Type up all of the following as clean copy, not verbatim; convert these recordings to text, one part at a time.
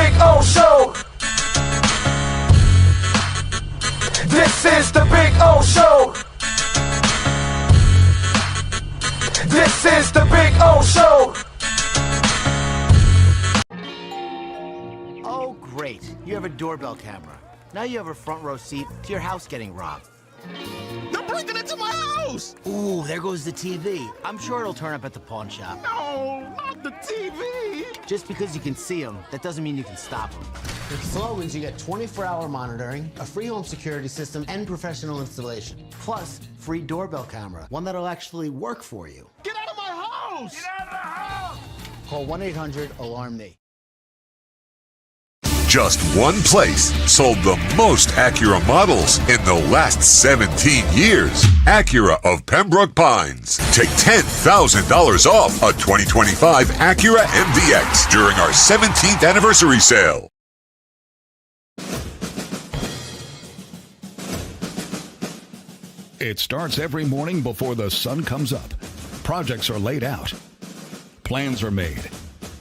Big O Show. This is the Big O Show. This is the Big O Show. Oh, great. You have a doorbell camera. Now you have a front row seat to your house getting robbed. They're breaking into my house! Ooh, there goes the TV. I'm sure it'll turn up at the pawn shop. No, not the TV! Just because you can see them, that doesn't mean you can stop them. With Slogans, you get 24-hour monitoring, a free home security system, and professional installation. Plus, free doorbell camera, one that'll actually work for you. Get out of my house! Get out of the house! Call 1-800-ALARM-ME. Just one place sold the most Acura models in the last 17 years. Acura of Pembroke Pines. Take $10,000 off a 2025 Acura MDX during our 17th anniversary sale. It starts every morning before the sun comes up. Projects are laid out. Plans are made.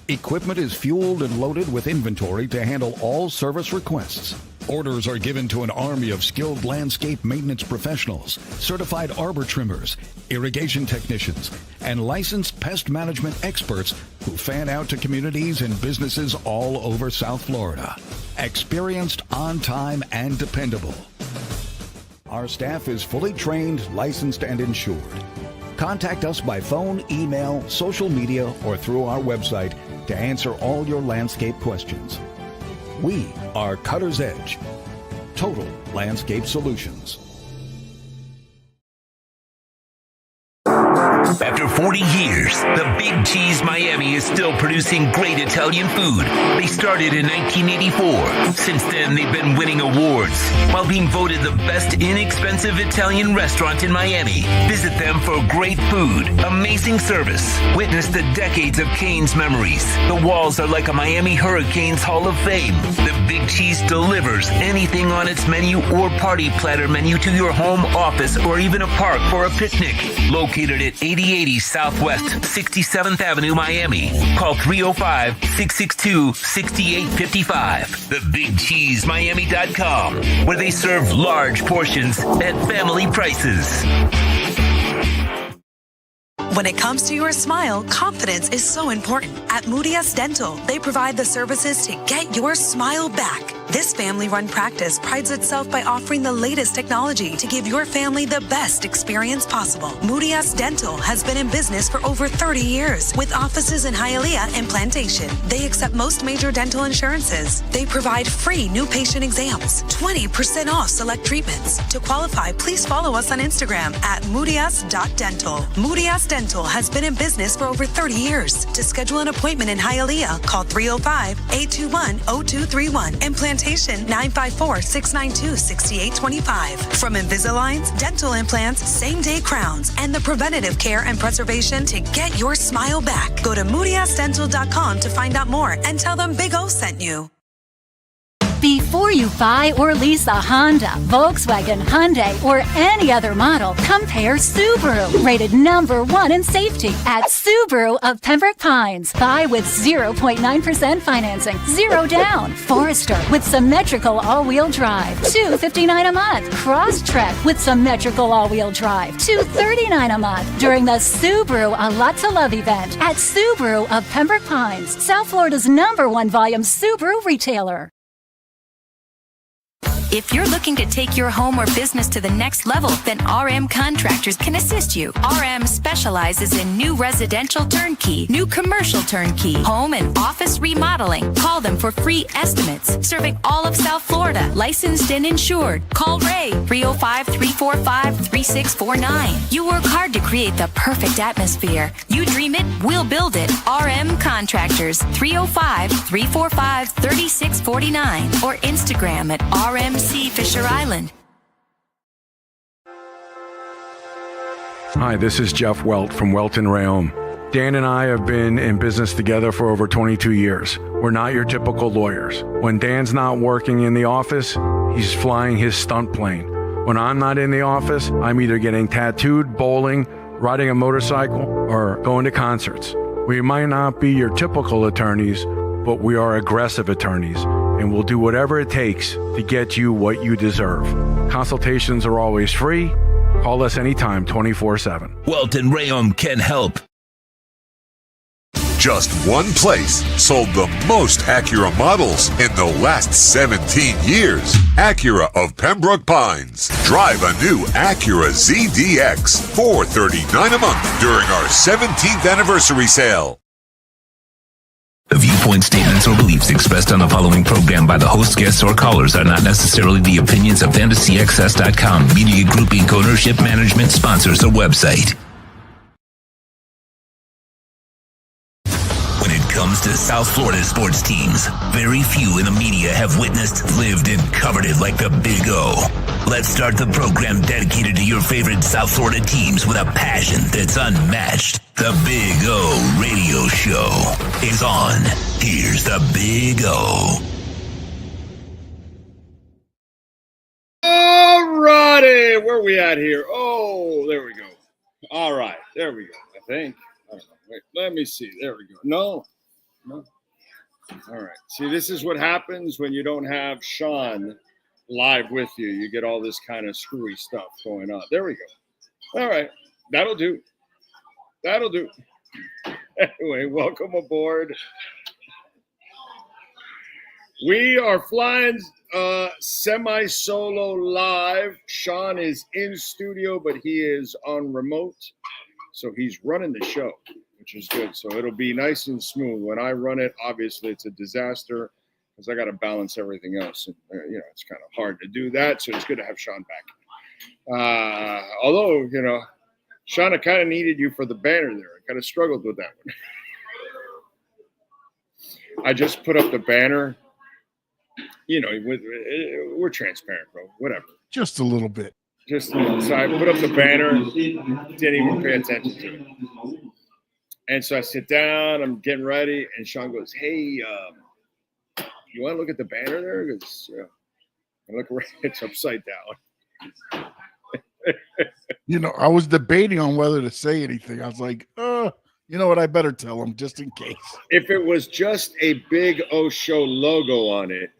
Equipment is fueled and loaded with inventory to handle all service requests. Orders are given to an army of skilled landscape maintenance professionals, certified arbor trimmers, irrigation technicians, and licensed pest management experts who fan out to communities and businesses all over South Florida. Experienced, on time, and dependable. Our staff is fully trained, licensed, and insured. Contact us by phone, email, social media, or through our website to answer all your landscape questions. We are Cutter's Edge. Total Landscape Solutions. After 40 years, the Big Cheese Miami is still producing great Italian food. They started in 1984. Since then, they've been winning awards while being voted the best inexpensive Italian restaurant in Miami. Visit them for great food, amazing service. Witness the decades of Cane's memories. The walls are like a Miami Hurricanes Hall of Fame. The Big Cheese delivers anything on its menu or party platter menu to your home, office, or even a park for a picnic. Located at 8080 Southwest 67th Avenue, Miami. Call 305-662-6855. TheBigCheeseMiami.com, where they serve large portions at family prices. When it comes to your smile, confidence is so important. At Moody Dental, they provide the services to get your smile back. This family-run practice prides itself by offering the latest technology to give your family the best experience possible. Moody Dental has been in business for over 30 years with offices in Hialeah and Plantation. They accept most major dental insurances. They provide free new patient exams, 20% off select treatments. To qualify, please follow us on Instagram at moodys.dental. Moody Dental has been in business for over 30 years. To schedule an appointment in Hialeah, call 305-821-0231 and Plantation 954-692-6825. From Invisaligns, dental implants, same-day crowns, and the preventative care and preservation to get your smile back. Go to moodysdental.com to find out more and tell them Big O sent you. Before you buy or lease a Honda, Volkswagen, Hyundai, or any other model, compare Subaru, rated #1 in safety at Subaru of Pembroke Pines. Buy with 0.9% financing, 0 down. Forester with symmetrical all-wheel drive, $259 a month. Crosstrek with symmetrical all-wheel drive, $239 a month. During the Subaru A Lot to Love event at Subaru of Pembroke Pines, South Florida's #1 volume Subaru retailer. If you're looking to take your home or business to the next level, then RM Contractors can assist you. RM specializes in new residential turnkey, new commercial turnkey, home and office remodeling. Call them for free estimates. Serving all of South Florida, licensed and insured. Call Ray, 305-345-3649. You work hard to create the perfect atmosphere. You dream it, we'll build it. RM Contractors, 305-345-3649 or Instagram at RMC Fisher Island. Hi, this is Jeff Welt from Welton Rayom. Dan and I have been in business together for over 22 years. We're not your typical lawyers. When Dan's not working in the office, he's flying his stunt plane. When I'm not in the office, I'm either getting tattooed, bowling, riding a motorcycle, or going to concerts. We might not be your typical attorneys, but we are aggressive attorneys and will do whatever it takes to get you what you deserve. Consultations are always free. Call us anytime, 24/7. Welton Rayom can help. Just one place sold the most Acura models in the last 17 years. Acura of Pembroke Pines. Drive a new Acura ZDX, $439 a month during our 17th anniversary sale. The viewpoint, statements, or beliefs expressed on the following program by the host, guests, or callers are not necessarily the opinions of FantasyXS.com, Media Group Inc. ownership, management, sponsors, or website. When it comes to South Florida sports teams, very few in the media have witnessed, lived, and covered it like the Big O. Let's start the program dedicated to your favorite South Florida teams with a passion that's unmatched. The Big O Radio Show is on. Here's the Big O. All righty. Where are we at here? Oh, there we go. All right. There we go. I think. I don't know. Wait, let me see. There we go. No. All right. See, this is what happens when you don't have Sean live with you. You get all this kind of screwy stuff going on. There we go. All right. That'll do. Anyway, welcome aboard. We are flying semi-solo live. Sean is in studio, but he is on remote. So he's running the show, which is good. So it'll be nice and smooth. When I run it, obviously it's a disaster because I got to balance everything else. And, it's kind of hard to do that. So it's good to have Sean back. Although, Sean, I kind of needed you for the banner there. I kind of struggled with that one. I just put up the banner. We're transparent, bro. Whatever. Just a little bit. So I put up the banner, didn't even pay attention to it. And so I sit down, I'm getting ready, and Sean goes, "Hey, you want to look at the banner there? Because I look right, it's upside down." I was debating on whether to say anything. I was like, you know what? I better tell him just in case. If it was just a Big O Show logo on it,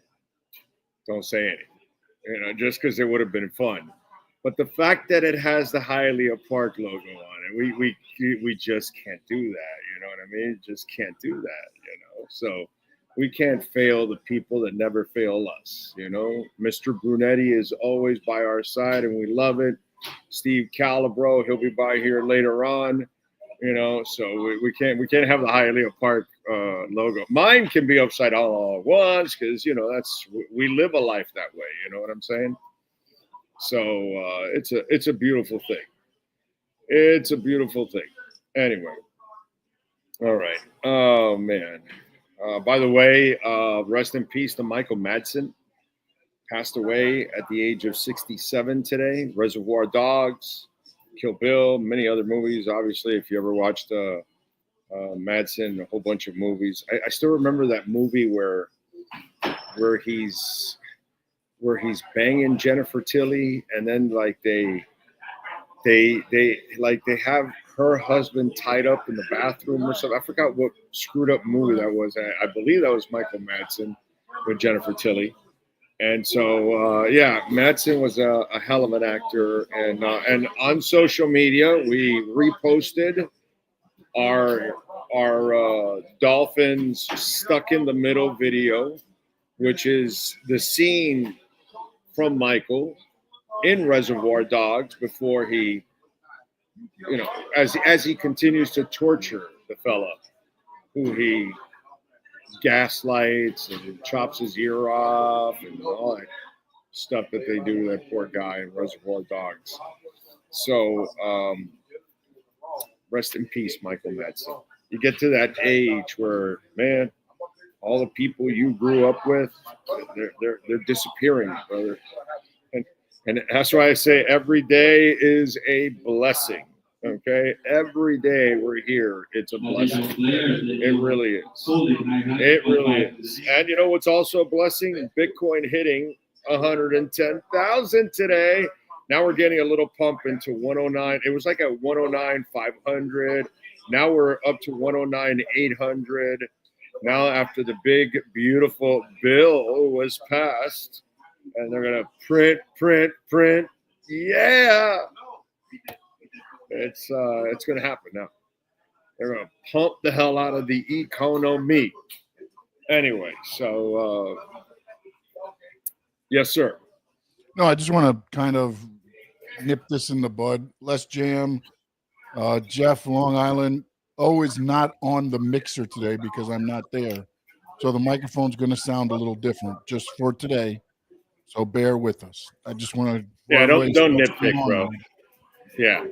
don't say anything. Just because it would have been fun. But the fact that it has the Hialeah Park logo on it, we just can't do that. You know what I mean? Just can't do that. So we can't fail the people that never fail us. Mr. Brunetti is always by our side, and we love it. Steve Calabro, he'll be by here later on. So we can't have the Hialeah Park logo. Mine can be upside down all at once because we live a life that way. You know what I'm saying? So it's a beautiful thing. It's a beautiful thing. Anyway, all right. Oh man. By the way, rest in peace to Michael Madsen. Passed away at the age of 67 today. Reservoir Dogs, Kill Bill, many other movies. Obviously, if you ever watched Madsen, a whole bunch of movies. I still remember that movie where he's banging Jennifer Tilly, and then they have her husband tied up in the bathroom or something. I forgot what screwed up movie that was. I believe that was Michael Madsen with Jennifer Tilly. And so, Madsen was a hell of an actor. And on social media, we reposted our Dolphins Stuck in the Middle video, which is the scene from Michael in Reservoir Dogs before he, as he continues to torture the fella who he gaslights and chops his ear off and all that stuff that they do to that poor guy in Reservoir Dogs. So rest in peace, Michael Madsen. You get to that age where, man, all the people you grew up with, they're disappearing, brother. And that's why I say every day is a blessing. Okay, every day we're here, it's a blessing. It really is. It really is. And you know what's also a blessing? Bitcoin hitting 110,000 today. Now we're getting a little pump into 109. It was like at 109,500. Now we're up to 109,800. Now, after the big, beautiful bill was passed, and they're gonna print. Yeah, it's gonna happen now. They're gonna pump the hell out of the economy. Anyway, so yes, sir. No, I just want to kind of nip this in the bud. Let's jam. Jeff, Long Island. Is not on the mixer today because I'm not there. So the microphone's going to sound a little different just for today. So bear with us. I just want to. Yeah, don't nitpick, bro. Yeah.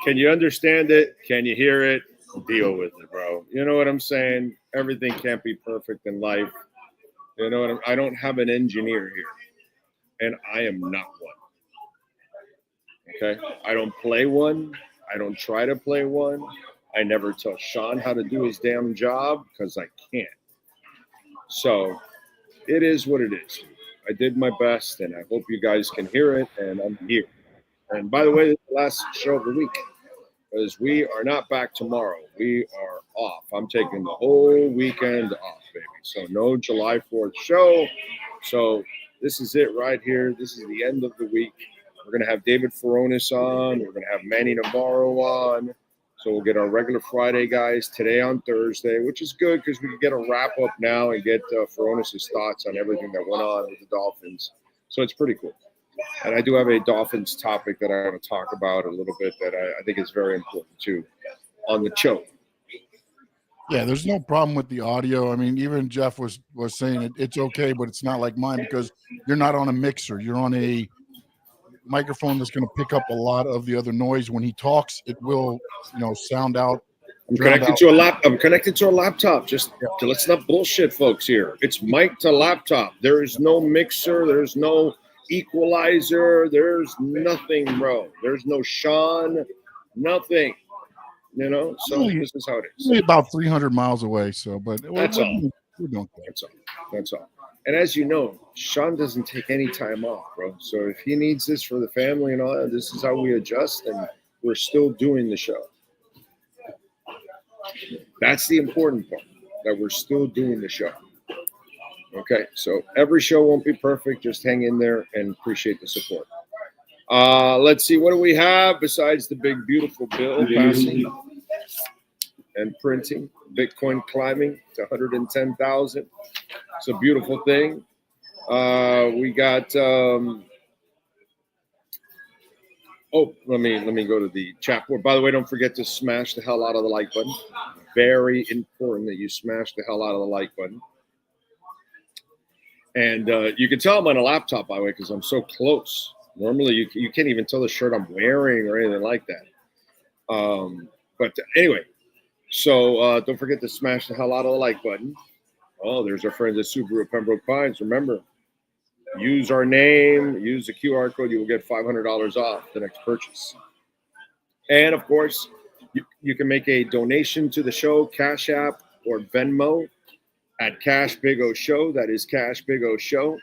Can you understand it? Can you hear it? Deal with it, bro. You know what I'm saying? Everything can't be perfect in life. You know what I don't have an engineer here, and I am not one. Okay? I don't play one. I don't try to play one. I never tell Sean how to do his damn job because I can't. So it is what it is. I did my best, and I hope you guys can hear it, and I'm here. And by the way, this is the last show of the week because we are not back tomorrow. We are off. I'm taking the whole weekend off, baby. So no July 4th show. So this is it right here. This is the end of the week. We're going to have David Furones on. We're going to have Manny Navarro on. So we'll get our regular Friday guys today on Thursday, which is good because we can get a wrap up now and get Furones' thoughts on everything that went on with the Dolphins. So it's pretty cool. And I do have a Dolphins topic that I want to talk about a little bit that I think is very important too on the show. Yeah, there's no problem with the audio. I mean, even Jeff was saying it's okay, but it's not like mine because you're not on a mixer. You're on a microphone that's going to pick up a lot of the other noise. When he talks, it will, sound out. I'm connected to a laptop. Just let's not bullshit, folks. Here, it's mic to laptop. There is no mixer. There's no equalizer. There's nothing, bro. There's no Sean. Nothing. So this is how it is. Only about 300 miles away. So, but that's all. We're doing That's all. And as you know, Sean doesn't take any time off, bro. So if he needs this for the family and all that, this is how we adjust, and we're still doing the show. That's the important part, that we're still doing the show. Okay, so every show won't be perfect. Just hang in there and appreciate the support. Let's see, what do we have besides the big, beautiful bill passing and printing? Bitcoin climbing to 110,000. It's a beautiful thing. We got. Let me go to the chat board. By the way, don't forget to smash the hell out of the like button. Very important that you smash the hell out of the like button. And you can tell I'm on a laptop, by the way, because I'm so close. Normally, you can't even tell the shirt I'm wearing or anything like that. But anyway, so don't forget to smash the hell out of the like button. Oh, there's our friends at Subaru Pembroke Pines. Remember, use our name, use the QR code. You will get $500 off the next purchase. And, of course, you can make a donation to the show, Cash App or Venmo at Cash Big O Show. That is Cash Big O Show,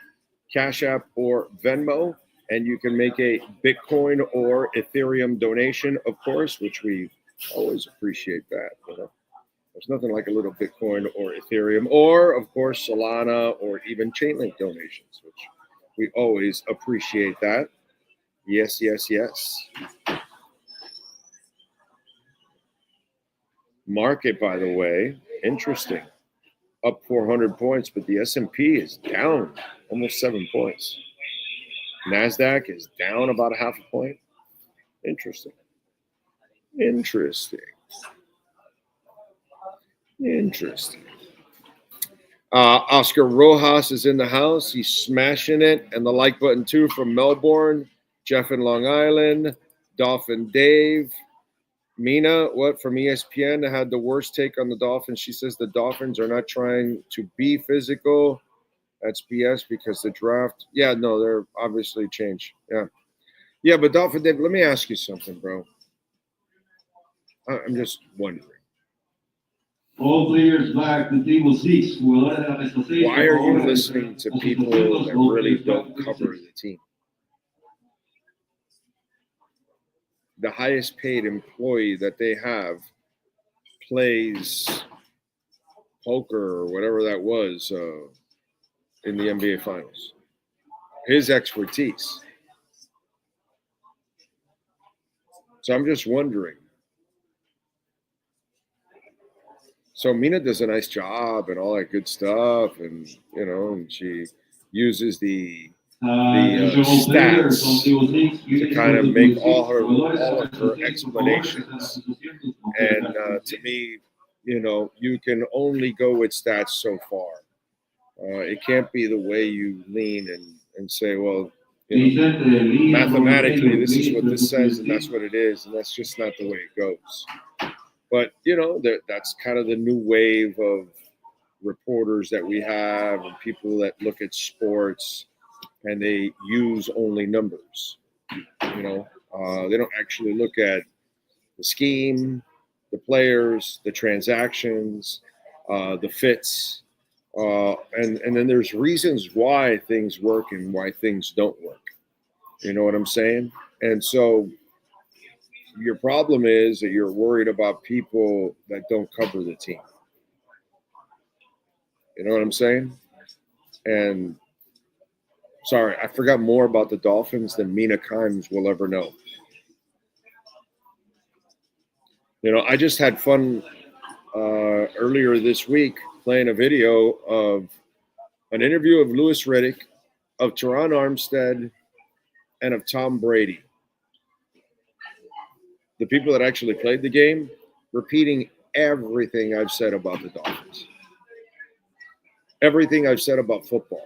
Cash App or Venmo. And you can make a Bitcoin or Ethereum donation, of course, which we always appreciate that. There's nothing like a little Bitcoin or Ethereum or, of course, Solana or even Chainlink donations, which we always appreciate that. Yes, yes, yes. Market, by the way, interesting. Up 400 points, but the S&P is down almost 7 points. NASDAQ is down about a half a point. Interesting. Oscar Rojas is in the house. He's smashing it. And the like button, too, from Melbourne. Jeff in Long Island. Dolphin Dave. Mina, from ESPN, had the worst take on the Dolphins. She says the Dolphins are not trying to be physical. That's BS because the draft. Yeah, no, they're obviously changed. Yeah, but Dolphin Dave, let me ask you something, bro. I'm just wondering. All players back to table 6. Why are you listening to people that really don't cover the team? The highest paid employee that they have plays poker or whatever that was in the NBA Finals. His expertise. So I'm just wondering. So Mina does a nice job and all that good stuff, and and she uses the stats to kind of make all of her explanations. And to me, you can only go with stats so far. It can't be the way you lean and say, well, mathematically, this is what this says, and that's what it is, and that's just not the way it goes. But, that's kind of the new wave of reporters that we have and people that look at sports and they use only numbers. They don't actually look at the scheme, the players, the transactions, the fits. And then there's reasons why things work and why things don't work. You know what I'm saying? And so your problem is that you're worried about people that don't cover the team. You know what I'm saying? And sorry, I forgot more about the Dolphins than Mina Kimes will ever know. I just had fun earlier this week playing a video of an interview of Louis Riddick, of Teron Armstead, and of Tom Brady. The people that actually played the game, repeating everything I've said about the Dolphins. Everything I've said about football.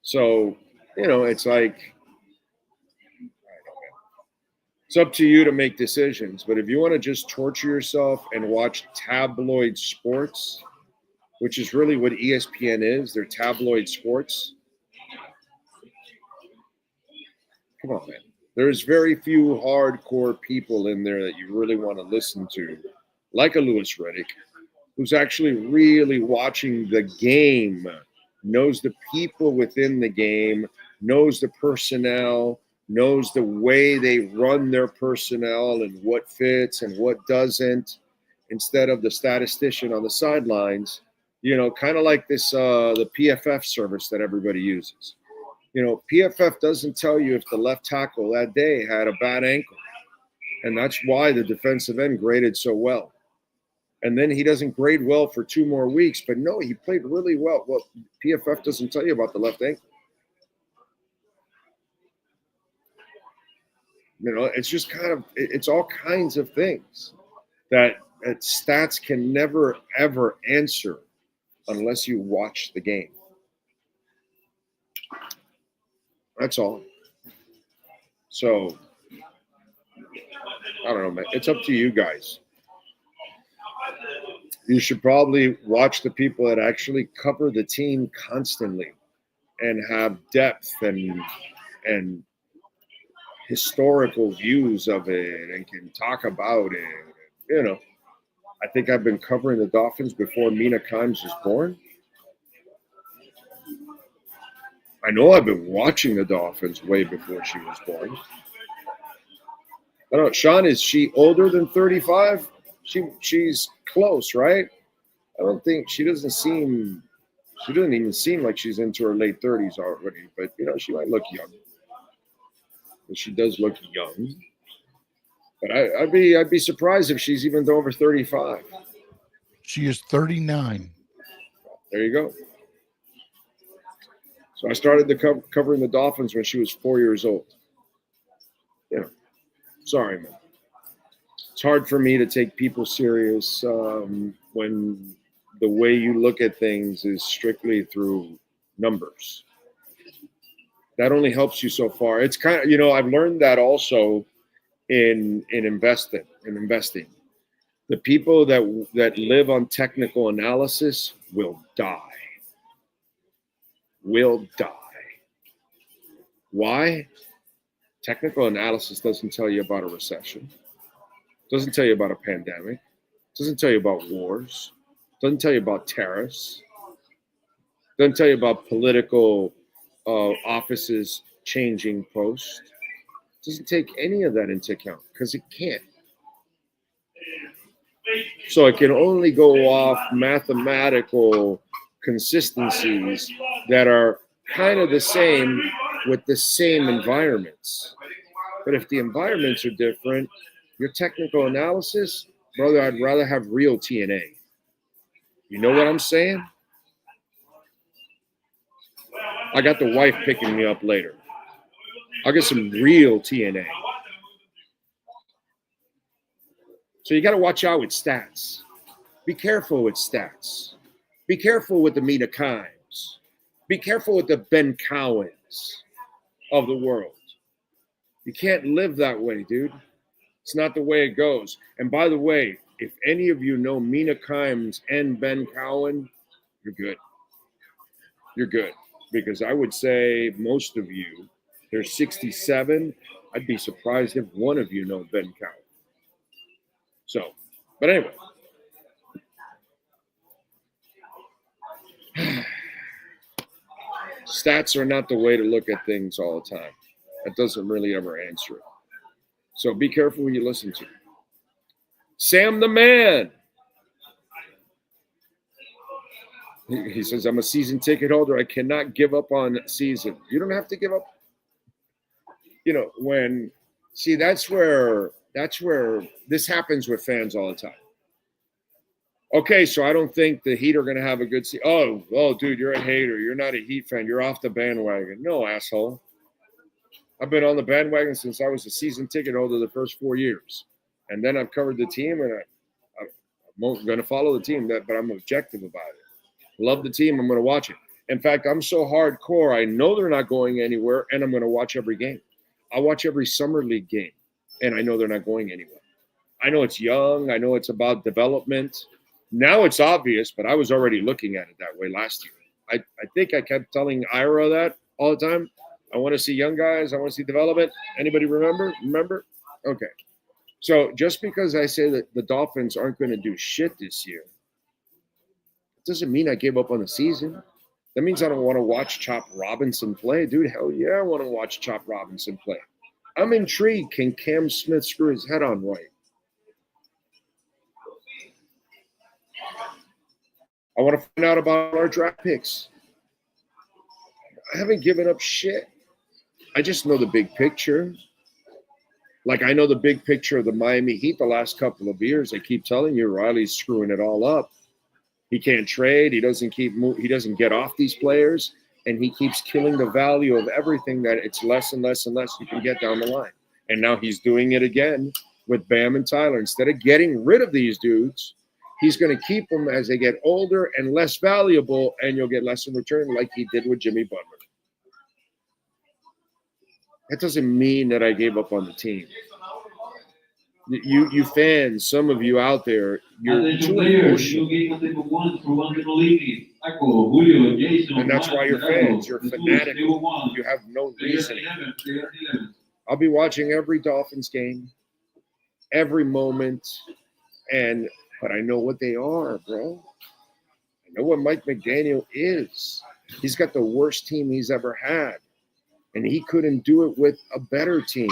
So, it's like, it's up to you to make decisions. But if you want to just torture yourself and watch tabloid sports, which is really what ESPN is, they're tabloid sports. Come on, man. There's very few hardcore people in there that you really want to listen to, like a Louis Riddick, who's actually really watching the game, knows the people within the game, knows the personnel, knows the way they run their personnel and what fits and what doesn't, instead of the statistician on the sidelines, kind of like this, the PFF service that everybody uses. PFF doesn't tell you if the left tackle that day had a bad ankle. And that's why the defensive end graded so well. And then he doesn't grade well for 2 more weeks. But no, he played really well. Well, PFF doesn't tell you about the left ankle. It's just it's all kinds of things that stats can never, ever answer unless you watch the game. That's all. So, I don't know, man. It's up to you guys. You should probably watch the people that actually cover the team constantly and have depth and historical views of it and can talk about it. I think I've been covering the Dolphins before Mina Kimes was born. I know I've been watching the Dolphins way before she was born. I don't know, Sean, is she older than 35? She's close, right? I don't think she doesn't even seem like she's into her late 30s already, but she might look young. But she does look young. But I'd be surprised if she's even over 35. She is 39. There you go. So I started covering the Dolphins when she was 4 years old. Sorry, man. It's hard for me to take people serious when the way you look at things is strictly through numbers. That only helps you so far. It's kind of, I've learned that also in investing. The people that live on technical analysis will die. Why? Technical analysis doesn't tell you about a recession, doesn't tell you about a pandemic, doesn't tell you about wars, doesn't tell you about tariffs, doesn't tell you about political offices changing posts. Doesn't take any of that into account because it can't. So it can only go off mathematical consistencies that are kind of the same with the same environments. But if the environments are different, your technical analysis, brother, I'd rather have real TNA. You know what I'm saying? I got the wife picking me up later. I'll get some real TNA. So you got to watch out with stats. Be careful with stats. Be careful with the Mina Kimes. Be careful with the Ben Cowens of the world. You can't live that way, dude. It's not the way it goes. And by the way, if any of you know Mina Kimes and Ben Cowan, you're good. You're good. Because I would say most of you, there's 67. I'd be surprised if one of you know Ben Cowan. So, but anyway. Stats are not the way to look at things all the time. That doesn't really ever answer it. So be careful who you listen to. Sam the Man. He says, I'm a season ticket holder. I cannot give up on season. You don't have to give up. You know, that's where this happens with fans all the time. Okay, so I don't think the Heat are going to have a good season. Oh, dude, you're a hater. You're not a Heat fan. You're off the bandwagon. No, asshole. I've been on the bandwagon since I was a season ticket holder the first 4 years. And then I've covered the team, and I'm going to follow the team, but I'm objective about it. Love the team. I'm going to watch it. In fact, I'm so hardcore. I know they're not going anywhere, and I'm going to watch every game. I watch every summer league game, and I know they're not going anywhere. I know it's young. I know it's about development. Now it's obvious, but I was already looking at it that way last year. I think I kept telling Ira that all the time. I want to see young guys. I want to see development. Anybody remember? Okay. So just because I say that the Dolphins aren't going to do shit this year, it doesn't mean I gave up on the season. That means I don't want to watch Chop Robinson play. Dude, hell yeah, I want to watch Chop Robinson play. I'm intrigued. Can Cam Smith screw his head on right? I want to find out about our draft picks. I haven't given up shit. I just know the big picture. Like, I know the big picture of the Miami Heat the last couple of years. I keep telling you, Riley's screwing it all up. He can't trade. He doesn't get off these players, and he keeps killing the value of everything that it's less and less and less you can get down the line. And now he's doing it again with Bam and Tyler. Instead of getting rid of these dudes, he's going to keep them as they get older and less valuable, and you'll get less in return like he did with Jimmy Butler. That doesn't mean that I gave up on the team. You fans, some of you out there, you're too emotional. And that's why you're fans. You're fanatical. You have no reasoning. I'll be watching every Dolphins game, every moment, but I know what they are, bro. I know what Mike McDaniel is. He's got the worst team he's ever had. And he couldn't do it with a better team.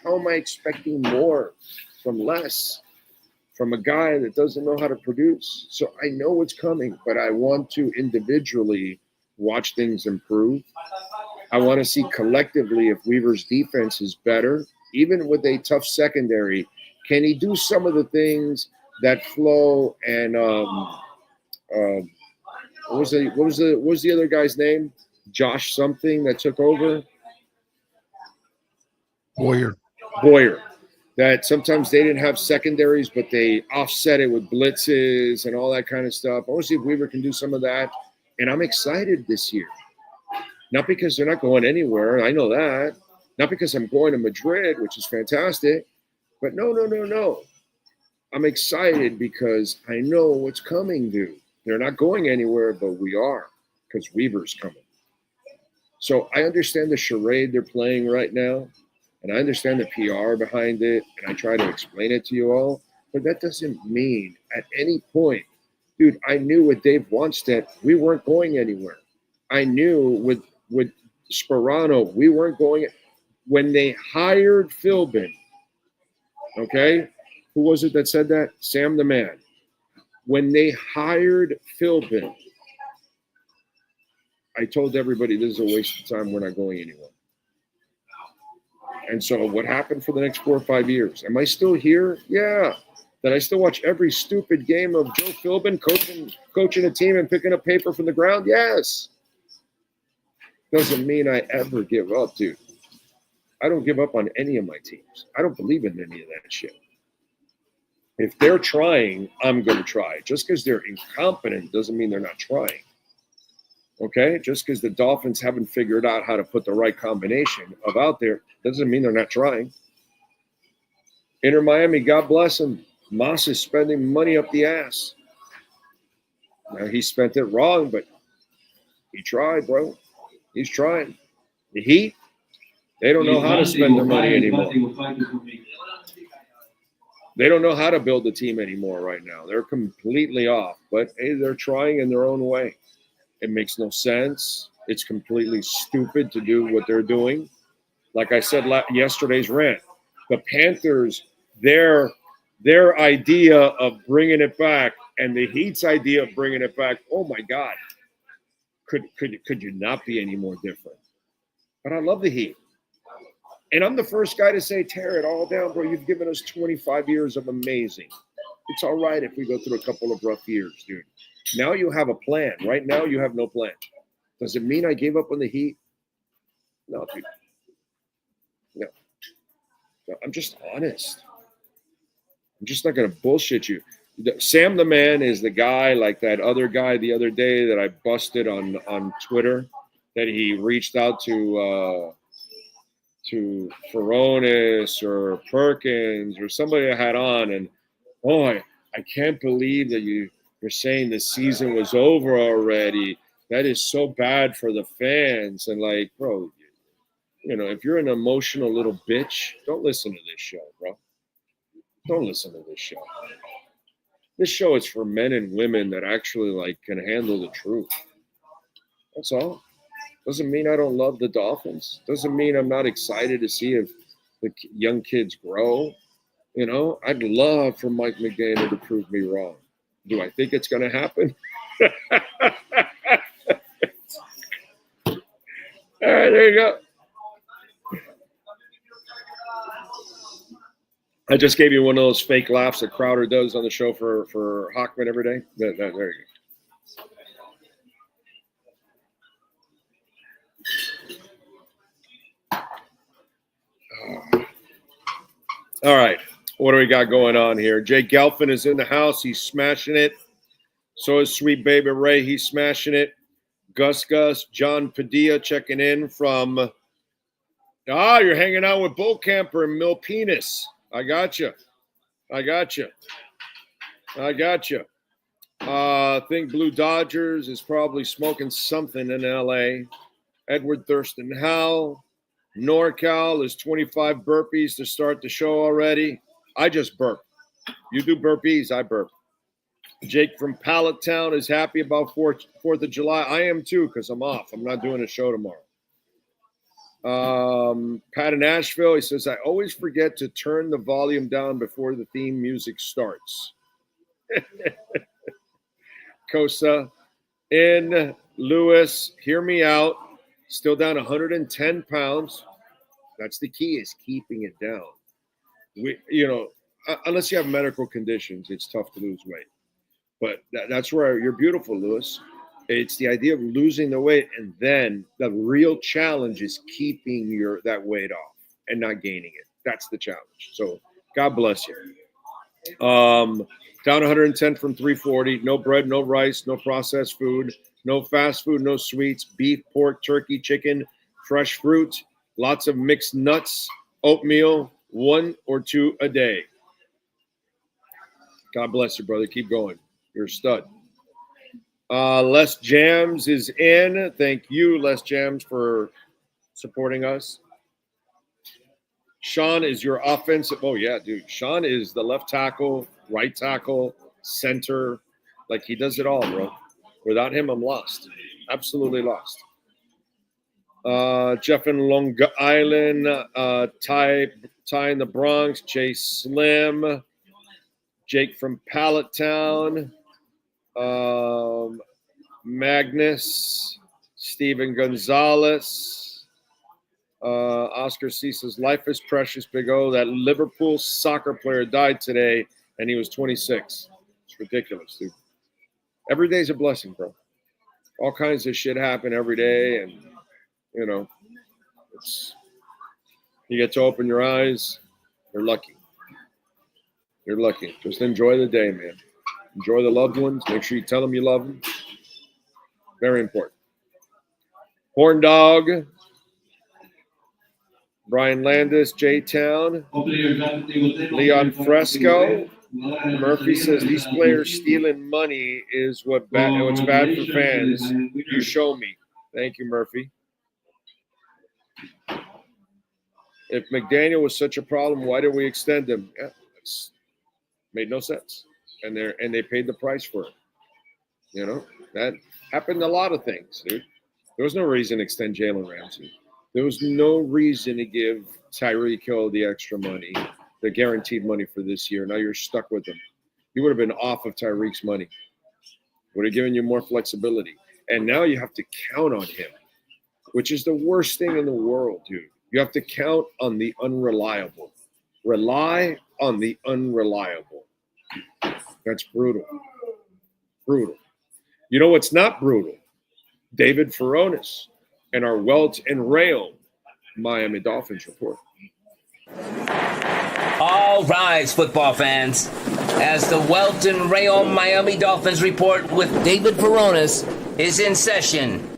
How am I expecting more from less, from a guy that doesn't know how to produce? So I know what's coming, but I want to individually watch things improve. I want to see collectively if Weaver's defense is better, even with a tough secondary. Can he do some of the things that Flo and what was the other guy's name? Josh something that took over. Boyer. That sometimes they didn't have secondaries, but they offset it with blitzes and all that kind of stuff. I want to see if Weaver can do some of that. And I'm excited this year. Not because they're not going anywhere. I know that. Not because I'm going to Madrid, which is fantastic. But no. I'm excited because I know what's coming, dude. They're not going anywhere, but we are, because Weaver's coming. So I understand the charade they're playing right now. And I understand the PR behind it, and I try to explain it to you all. But that doesn't mean at any point, dude, I knew with Dave Wannstedt, we weren't going anywhere. I knew with Sperano, we weren't going. When they hired Philbin, okay, Who was it that said that? Sam the Man. When they hired Philbin, I told everybody this is a waste of time. We're not going anywhere. And so what happened for the next 4 or 5 years? Am I still here? Yeah. Did I still watch every stupid game of Joe Philbin coaching a team and picking up paper from the ground? Yes. Doesn't mean I ever give up, dude. I don't give up on any of my teams. I don't believe in any of that shit. If they're trying, I'm going to try. Just because they're incompetent doesn't mean they're not trying. Okay? Just because the Dolphins haven't figured out how to put the right combination of out there doesn't mean they're not trying. Inter Miami, God bless him. Moss is spending money up the ass. Now, he spent it wrong, but he tried, bro. He's trying. The Heat, they don't know how to spend their money anymore. They don't know how to build a team anymore right now. They're completely off, but hey, they're trying in their own way. It makes no sense. It's completely stupid to do what they're doing. Like I said yesterday's rant, the Panthers, their idea of bringing it back and the Heat's idea of bringing it back, oh my God, could you not be any more different? But I love the Heat. And I'm the first guy to say, tear it all down, bro. You've given us 25 years of amazing. It's all right if we go through a couple of rough years, dude. Now you have a plan. Right now you have no plan. Does it mean I gave up on the Heat? No, dude. No. I'm just honest. I'm just not going to bullshit you. Sam the Man is the guy like that other guy the other day that I busted on Twitter that he reached out to Furones or Perkins or somebody I had on, and I can't believe that you're saying the season was over already. That is so bad for the fans. And like, bro, you know, if you're an emotional little bitch, don't listen to this show, bro. Don't listen to this show. This show is for men and women that actually like can handle the truth. That's all. Doesn't mean I don't love the Dolphins. Doesn't mean I'm not excited to see if the young kids grow. You know, I'd love for Mike McDaniel to prove me wrong. Do I think it's going to happen? All right, there you go. I just gave you one of those fake laughs that Crowder does on the show for Hockman every day. There you go. All right, what do we got going on here? Jay Gelfin is in the house. He's smashing it. So is Sweet Baby Ray. He's smashing it. Gus, John Padilla checking in from you're hanging out with Bull Camper and Milpitas. I got you. Think Blue Dodgers is probably smoking something in L.A. Edward Thurston Howell. NorCal is 25 burpees to start the show already. I just burp. You do burpees, I burp. Jake from Pallet Town is happy about 4th of July. I am too, because I'm off. I'm not doing a show tomorrow. Pat in Asheville, he says, I always forget to turn the volume down before the theme music starts. Cosa in Lewis, hear me out. Still down 110 pounds. That's the key, is keeping it down. Unless you have medical conditions, it's tough to lose weight. But that's where you're beautiful, Lewis. It's the idea of losing the weight, and then the real challenge is keeping that weight off and not gaining it. That's the challenge. So God bless you. Down 110 from 340. No bread, no rice, no processed food. No fast food, no sweets, beef, pork, turkey, chicken, fresh fruit, lots of mixed nuts, oatmeal, 1 or 2 a day. God bless you, brother. Keep going. You're a stud. Les Jams is in. Thank you, Les Jams, for supporting us. Sean is your offensive. Oh, yeah, dude. Sean is the left tackle, right tackle, center. Like, he does it all, bro. Without him, I'm lost. Absolutely lost. Jeff in Long Island, Ty in the Bronx, Jay Slim, Jake from Pallet Town, Magnus, Steven Gonzalez, Oscar C says, life is precious, Big O. That Liverpool soccer player died today, and he was 26. It's ridiculous, dude. Every day's a blessing, bro. All kinds of shit happen every day, and, you know, you get to open your eyes. You're lucky. You're lucky. Just enjoy the day, man. Enjoy the loved ones. Make sure you tell them you love them. Very important. Horn Dog, Brian Landis, J-Town, Leon Fresco. Murphy says these players stealing money is what's bad for fans. You show me. Thank you, Murphy. If McDaniel was such a problem, why did we extend him? Yeah, it's made no sense. And they paid the price for it. You know, that happened to a lot of things, dude. There was no reason to extend Jalen Ramsey. There was no reason to give Tyreek Hill the extra money, the guaranteed money for this year. Now you're stuck with him. You would have been off of Tyreek's money. Would have given you more flexibility. And now you have to count on him, which is the worst thing in the world, dude. You have to count on the unreliable. Rely on the unreliable. That's brutal. Brutal. You know what's not brutal? David Furones and our Welton and Rail Miami Dolphins report. All rise, football fans, as the Welton Rail Miami Dolphins report with David Furones is in session.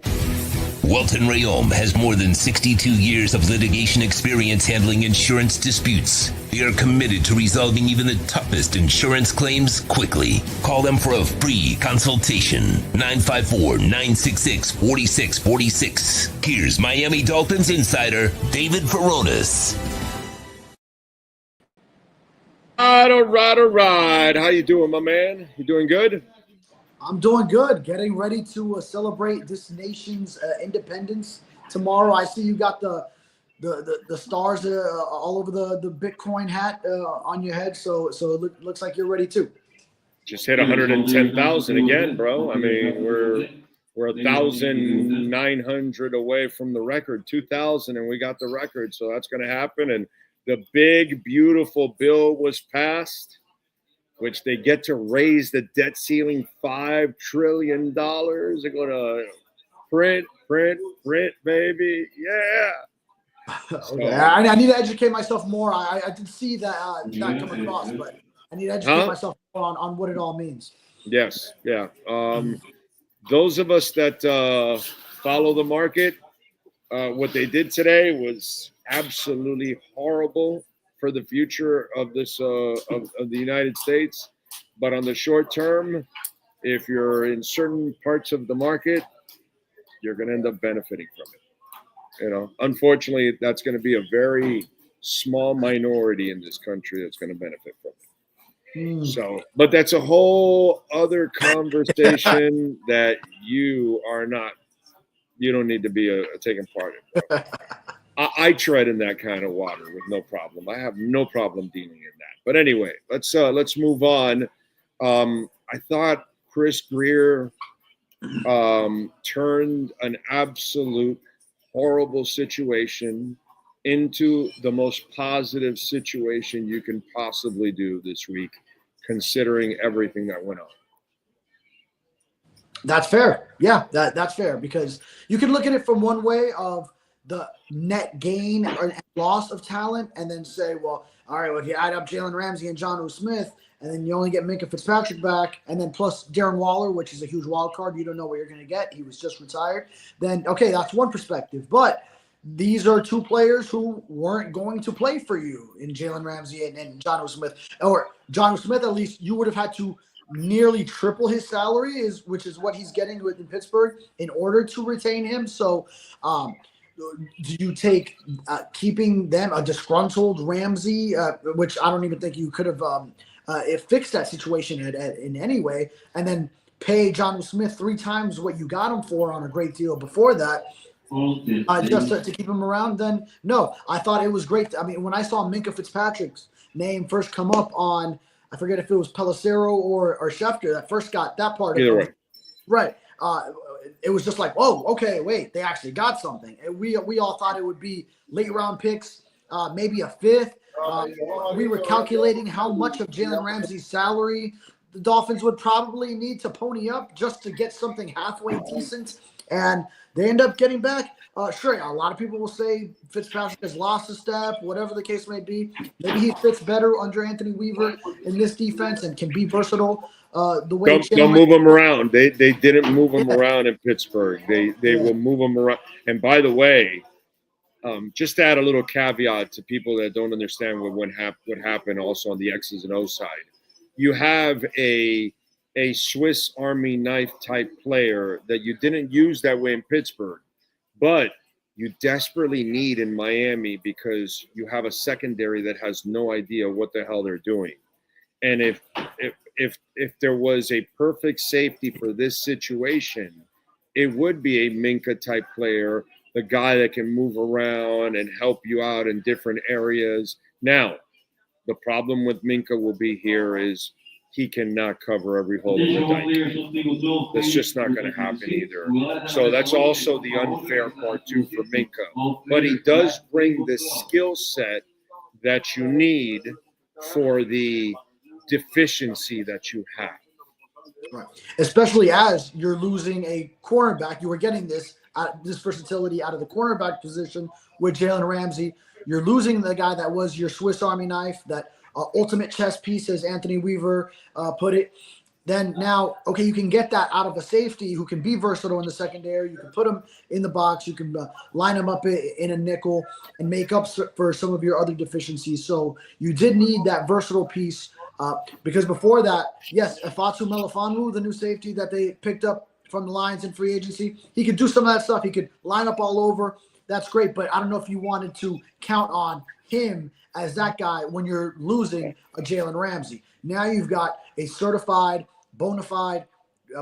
Welton Rayom has more than 62 years of litigation experience handling insurance disputes. They are committed to resolving even the toughest insurance claims quickly. Call them for a free consultation. 954-966-4646. Here's Miami Dolphins insider David Furones. All right. How you doing, my man? You doing good? I'm doing good. Getting ready to celebrate this nation's independence tomorrow. I see you got the stars all over the Bitcoin hat on your head, so it looks like you're ready too. Just hit 110,000 again, bro. I mean, we're 1,900 away from the record, 2,000, and we got the record, so that's going to happen. And the big, beautiful bill was passed, which they get to raise the debt ceiling $5 trillion. They're going to print, baby. Yeah. Okay. I need to educate myself more. I did see that not come across, but I need to educate myself more on what it all means. Yes. Yeah. Those of us that follow the market, what they did today was absolutely horrible for the future of this of the United States. But on the short term, if you're in certain parts of the market, you're going to end up benefiting from it. You know, unfortunately, that's going to be a very small minority in this country that's going to benefit from it. So, but that's a whole other conversation that you don't need to be taking part in. I tread in that kind of water with no problem. I have no problem dealing in that. But anyway, let's move on. I thought Chris Greer turned an absolute horrible situation into the most positive situation you can possibly do this week, considering everything that went on. That's fair. Yeah, that's fair, because you can look at it from one way of the net gain or loss of talent, and then say, well, all right, well, if you add up Jalen Ramsey and Jonnu Smith, and then you only get Minkah Fitzpatrick back, and then plus Darren Waller, which is a huge wild card, you don't know what you're going to get. He was just retired. Then, okay, that's one perspective. But these are two players who weren't going to play for you in Jalen Ramsey and Jonnu Smith. Or Jonnu Smith, at least, you would have had to nearly triple his salary, which is what he's getting in Pittsburgh, in order to retain him. So, do you take keeping them a disgruntled Ramsey, which I don't even think you could have fixed that situation in any way, and then pay Jonnu Smith 3 times what you got him for on a great deal before that, just to keep him around? Then no, I thought it was great. I mean, when I saw Minkah Fitzpatrick's name first come up on I forget if it was Pelissero or Schefter that first got that part Either of way. it. Right. It was just like, whoa, okay, wait, they actually got something. And we all thought it would be late round picks, maybe a fifth. We were calculating how much of Jalen Ramsey's salary the Dolphins would probably need to pony up just to get something halfway decent. And they end up getting back. Sure, a lot of people will say Fitzpatrick has lost a step, whatever the case may be. Maybe he fits better under Anthony Weaver in this defense and can be versatile. The way Don't move him around. They didn't move him around in Pittsburgh. They will move him around. And by the way, just to add a little caveat to people that don't understand what happened also on the X's and O's side. You have a Swiss Army knife type player that you didn't use that way in Pittsburgh, but you desperately need in Miami because you have a secondary that has no idea what the hell they're doing. And if there was a perfect safety for this situation, it would be a Minka type player, the guy that can move around and help you out in different areas. Now, the problem with Minka will be here is he cannot cover every hole in the dike. That's just not going to happen either. So that's also the unfair part too for Minka. But he does bring the skill set that you need for the deficiency that you have. Right. Especially as you're losing a cornerback. You were getting this versatility out of the cornerback position with Jalen Ramsey. You're losing the guy that was your Swiss Army knife, that ultimate chess piece, as Anthony Weaver put it. Then now, okay, you can get that out of a safety who can be versatile in the secondary. You can put him in the box. You can line him up in a nickel and make up for some of your other deficiencies. So you did need that versatile piece because before that, yes, Ifeatu Melifonwu, the new safety that they picked up from the Lions in free agency, he could do some of that stuff. He could line up all over. That's great, but I don't know if you wanted to count on him as that guy when you're losing a Jalen Ramsey. Now you've got a certified, bona fide,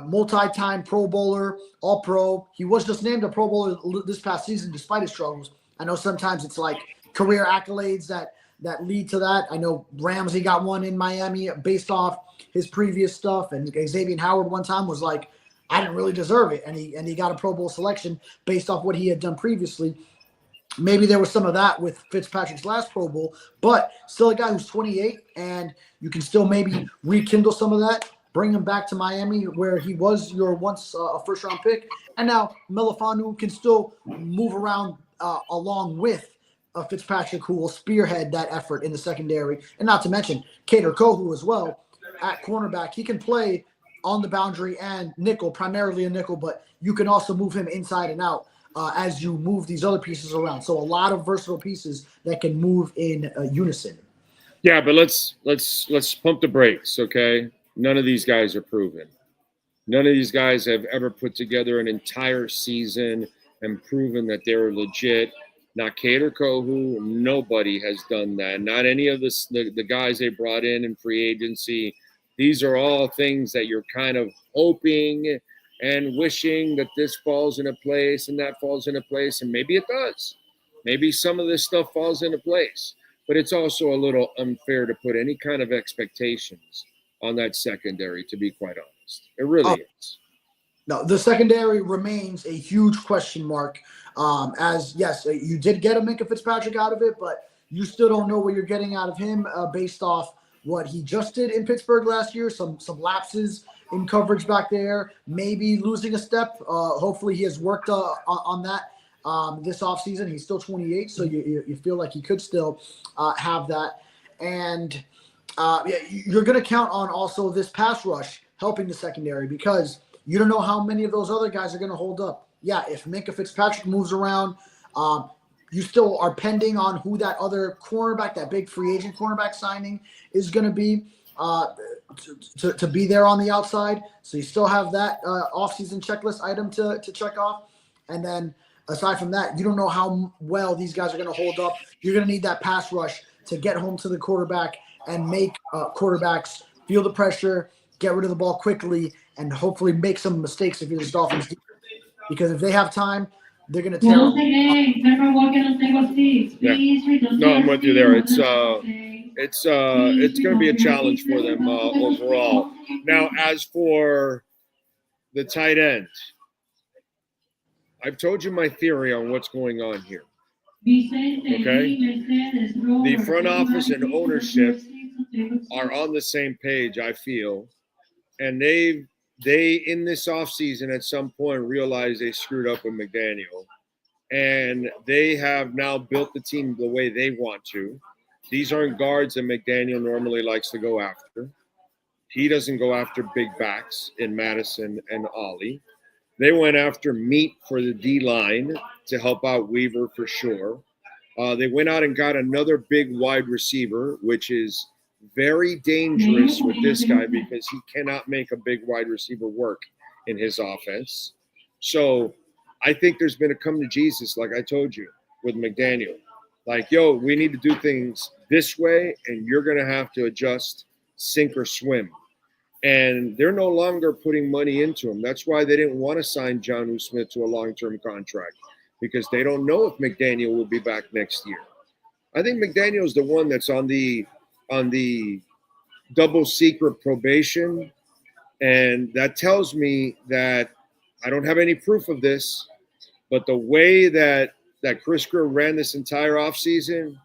multi-time Pro Bowler, All-Pro. He was just named a Pro Bowler this past season despite his struggles. I know sometimes it's like career accolades that lead to that. I know Ramsey got one in Miami based off his previous stuff, and Xavier Howard one time was like, I didn't really deserve it, and he got a Pro Bowl selection based off what he had done previously. Maybe there was some of that with Fitzpatrick's last Pro Bowl, but still a guy who's 28, and you can still maybe rekindle some of that, bring him back to Miami where he was your once a first-round pick, and now Melifonwu can still move around along with Fitzpatrick, who will spearhead that effort in the secondary, and not to mention Kader Kohou as well at cornerback. He can play on the boundary and nickel, primarily a nickel, but you can also move him inside and out as you move these other pieces around. So a lot of versatile pieces that can move in unison. Yeah, but let's pump the brakes, okay? None of these guys are proven. None of these guys have ever put together an entire season and proven that they're legit. Not Kader Kohou, nobody has done that. Not any of the guys they brought in free agency. These are all things that you're kind of hoping and wishing that this falls into place and that falls into place, and maybe it does. Maybe some of this stuff falls into place, but it's also a little unfair to put any kind of expectations on that secondary, to be quite honest. It really is. No, the secondary remains a huge question mark. As yes, you did get a Minka Fitzpatrick out of it, but you still don't know what you're getting out of him based off what he just did in Pittsburgh last year, some lapses in coverage back there, maybe losing a step. Hopefully he has worked on that this offseason. He's still 28, so you feel like he could still have that. And you're going to count on also this pass rush helping the secondary because you don't know how many of those other guys are going to hold up. Yeah, if Minka Fitzpatrick moves around, you still are pending on who that other cornerback, that big free agent cornerback signing is going to be to be there on the outside. So you still have that offseason checklist item to check off. And then aside from that, you don't know how well these guys are going to hold up. You're going to need that pass rush to get home to the quarterback and make quarterbacks feel the pressure, get rid of the ball quickly, and hopefully make some mistakes if you're the Dolphins. Because if they have time, they're going to tear. Yeah. No, I'm with you there. It's It's going to be a challenge for them overall. Now, as for the tight end, I've told you my theory on what's going on here. Okay? The front office and ownership are on the same page, I feel. And they in this offseason at some point realized they screwed up with McDaniel. And they have now built the team the way they want to. These aren't guards that McDaniel normally likes to go after. He doesn't go after big backs in Madison and Ollie. They went after meat for the D-line to help out Weaver for sure. They went out and got another big wide receiver, which is very dangerous with this guy because he cannot make a big wide receiver work in his offense. So I think there's been a come to Jesus, like I told you, with McDaniel. Like, yo, we need to do things this way, and you're going to have to adjust, sink or swim. And they're no longer putting money into him. That's why they didn't want to sign Jonnu Smith to a long-term contract, because they don't know if McDaniel will be back next year. I think McDaniel is the one that's on the double secret probation, and that tells me that I don't have any proof of this, but the way that Chris Greer ran this entire offseason,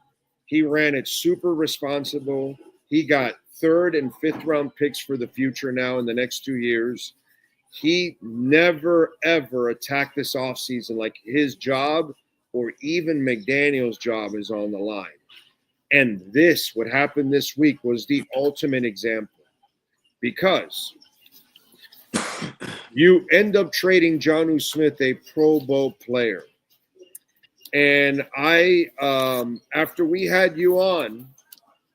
he ran it super responsible. He got 3rd and 5th round picks for the future now in the next 2 years. He never, ever attacked this offseason like his job or even McDaniel's job is on the line. And this, what happened this week, was the ultimate example, because you end up trading Jonnu Smith, a Pro Bowl player. And I, after we had you on,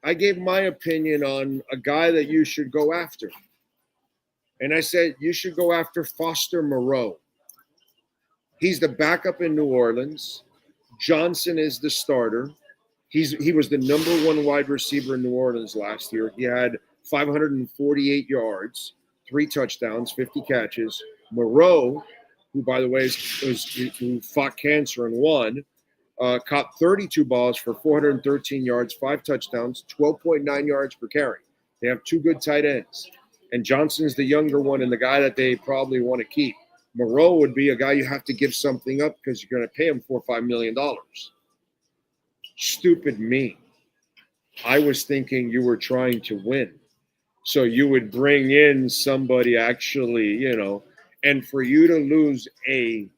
I gave my opinion on a guy that you should go after. And I said, you should go after Foster Moreau. He's the backup in New Orleans. Johnson is the starter. He was the number 1 wide receiver in New Orleans last year. He had 548 yards, 3 touchdowns, 50 catches. Moreau, who, by the way, who fought cancer and won, caught 32 balls for 413 yards, 5 touchdowns, 12.9 yards per carry. They have 2 good tight ends. And Johnson's the younger one and the guy that they probably want to keep. Moreau would be a guy you have to give something up because you're going to pay him $4 or $5 million. Stupid me. I was thinking you were trying to win. So you would bring in somebody actually, and for you to lose a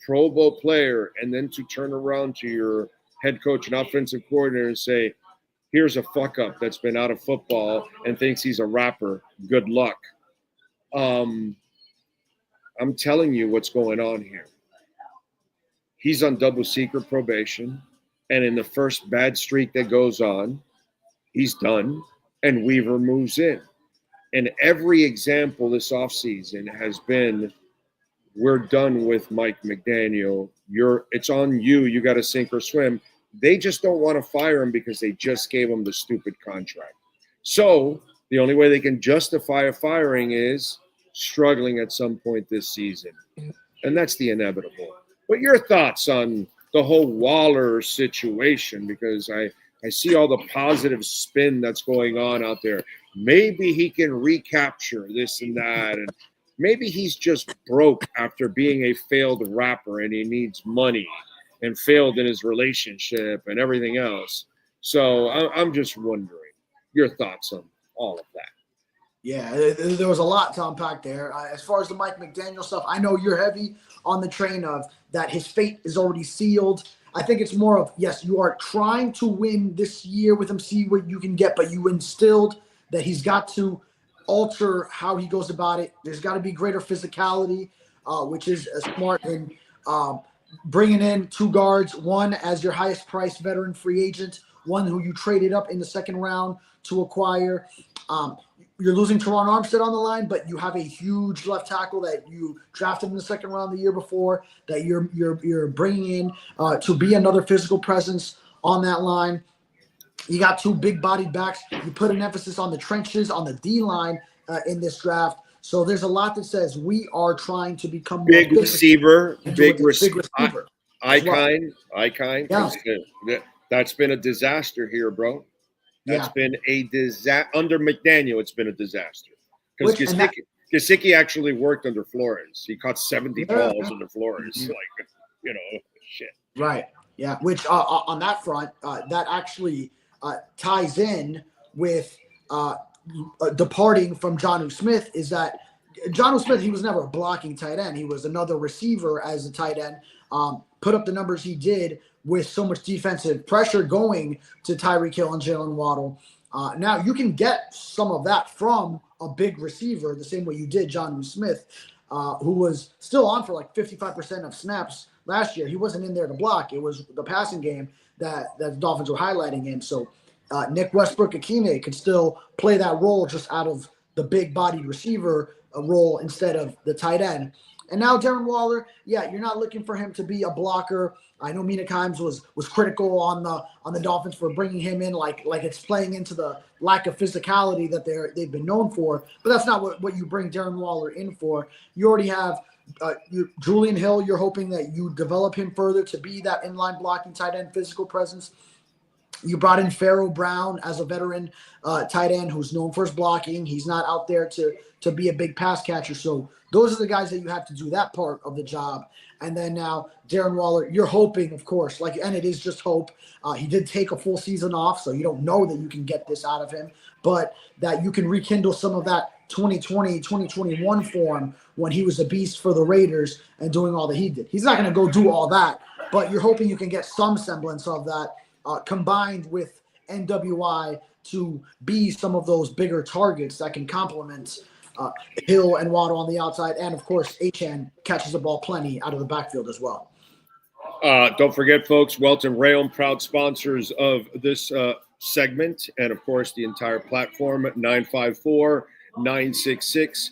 Pro Bowl player and then to turn around to your head coach and offensive coordinator and say, here's a fuck up that's been out of football and thinks he's a rapper. Good luck. I'm telling you what's going on here. He's on double secret probation. And in the first bad streak that goes on, he's done. And Weaver moves in. And every example this offseason has been, we're done with Mike McDaniel. It's on you. You got to sink or swim. They just don't want to fire him because they just gave him the stupid contract. So the only way they can justify a firing is struggling at some point this season. And that's the inevitable. But your thoughts on the whole Waller situation, because I see all the positive spin that's going on out there. Maybe he can recapture this and that, and maybe he's just broke after being a failed rapper and he needs money and failed in his relationship and everything else. So I'm just wondering your thoughts on all of that. Yeah, there was a lot to unpack there. As far as the Mike McDaniel stuff, I know you're heavy on the train of that his fate is already sealed. I think it's more of, yes, you are trying to win this year with him, see what you can get, but you instilled that he's got to alter how he goes about it. There's got to be greater physicality, which is smart in bringing in 2 guards, one as your highest priced veteran free agent, one who you traded up in the 2nd round to acquire. You're losing Teron Armstead on the line, but you have a huge left tackle that you drafted in the 2nd round the year before that you're bringing in to be another physical presence on that line. You got 2 big-bodied backs. You put an emphasis on the trenches, on the D-line in this draft. So there's a lot that says we are trying to become more big receiver, big receiver. Icon. Yeah. That's been a disaster here, bro. That's been a disaster. Under McDaniel, it's been a disaster. Because Which- Gesicki actually worked under Flores. He caught 70 balls under Flores. Like, shit. Right. Yeah. Which on that front, that actually ties in with departing from Jonnu Smith. Is that Jonnu Smith? He was never a blocking tight end. He was another receiver as a tight end. Put up the numbers he did with so much defensive pressure going to Tyreek Hill and Jalen Waddle. Now you can get some of that from a big receiver, the same way you did Jonnu Smith, who was still on for like 55% of snaps last year. He wasn't in there to block. It was the passing game that the Dolphins were highlighting him. So Nick Westbrook-Akine could still play that role just out of the big-bodied receiver role instead of the tight end. And now Darren Waller, you're not looking for him to be a blocker. I know Mina Kimes was critical on the Dolphins for bringing him in like it's playing into the lack of physicality that they've been known for. But that's not what you bring Darren Waller in for. You already have Julian Hill. You're hoping that you develop him further to be that inline blocking tight end physical presence. You brought in Pharaoh Brown as a veteran tight end who's known for his blocking. He's not out there to be a big pass catcher. So those are the guys that you have to do that part of the job. And then now Darren Waller, you're hoping, of course, and it is just hope. He did take a full season off, so you don't know that you can get this out of him, but that you can rekindle some of that 2020, 2021 form when he was a beast for the Raiders and doing all that he did. He's not going to go do all that, but you're hoping you can get some semblance of that combined with NWI to be some of those bigger targets that can complement Hill and Waddle on the outside. And, of course, Achane catches the ball plenty out of the backfield as well. Don't forget, folks, Welton Rayom, proud sponsors of this segment and, of course, the entire platform, 954-966-4646.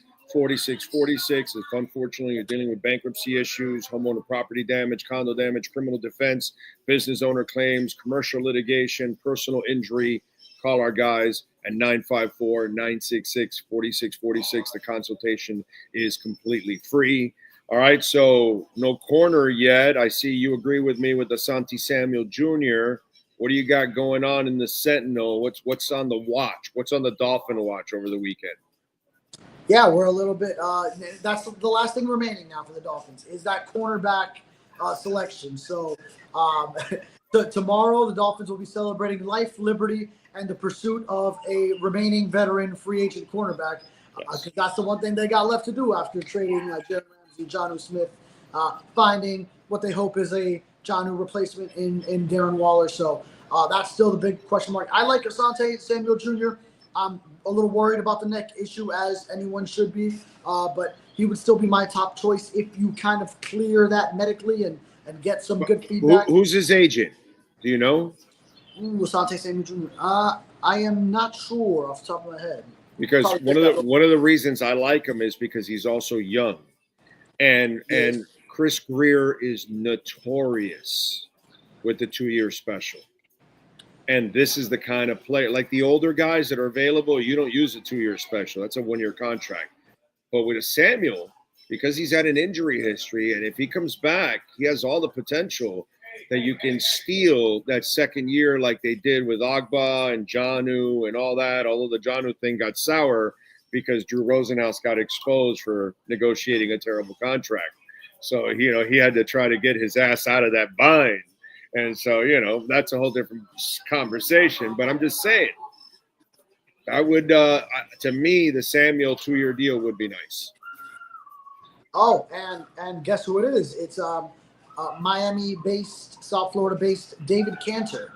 If, unfortunately, you're dealing with bankruptcy issues, homeowner property damage, condo damage, criminal defense, business owner claims, commercial litigation, personal injury, call our guys at 954-966-4646. The consultation is completely free. All right, so no corner yet. I see you agree with me with Asante Samuel Jr. What do you got going on in the Sentinel? What's on the watch? What's on the Dolphin watch over the weekend? Yeah, we're a little bit that's the last thing remaining now for the Dolphins is that cornerback selection. So tomorrow the Dolphins will be celebrating life, liberty, and the pursuit of a remaining veteran free agent cornerback. Because that's the one thing they got left to do after trading Jalen Ramsey, Jonnu Smith, finding what they hope is a Jonnu replacement in Darren Waller. So that's still the big question mark. I like Asante Samuel Jr. I'm a little worried about the neck issue, as anyone should be, but he would still be my top choice if you kind of clear that medically and get some good feedback. Who's his agent? Do you know? Asante Samuel Jr. I am not sure off the top of my head. Because one of the reasons I like him is because he's also young, and Chris Greer is notorious with the 2-year special. And this is the kind of player, like the older guys that are available, you don't use a 2-year special. That's a 1-year contract. But with a Samuel, because he's had an injury history, and if he comes back, he has all the potential that you can steal that second year like they did with Agba and Jonnu and all that, although the Jonnu thing got sour because Drew Rosenhaus got exposed for negotiating a terrible contract. So, he had to try to get his ass out of that bind. And so, that's a whole different conversation. But I'm just saying, I would, to me, the Samuel 2-year deal would be nice. Oh, and guess who it is? It's Miami-based, South Florida-based David Cantor.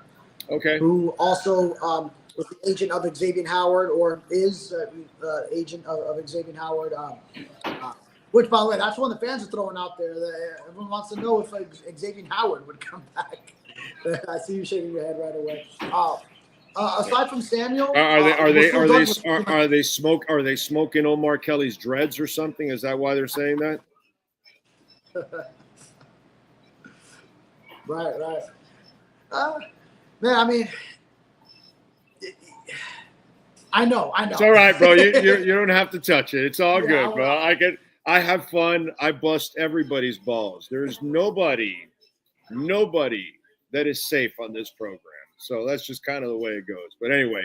Okay. Who also was the agent of Xavier Howard, or is agent of Xavier Howard. Which, by the way, that's one the fans are throwing out there. Everyone wants to know if Xavier Howard would come back. I see you shaking your head right away. Aside from Samuel, are they smoking Omar Kelly's dreads or something? Is that why they're saying that? Right. Man, I mean, I know. It's all right, bro. You don't have to touch it. It's all good, bro. I have fun. I bust everybody's balls. There's nobody that is safe on this program. So that's just kind of the way it goes. But anyway,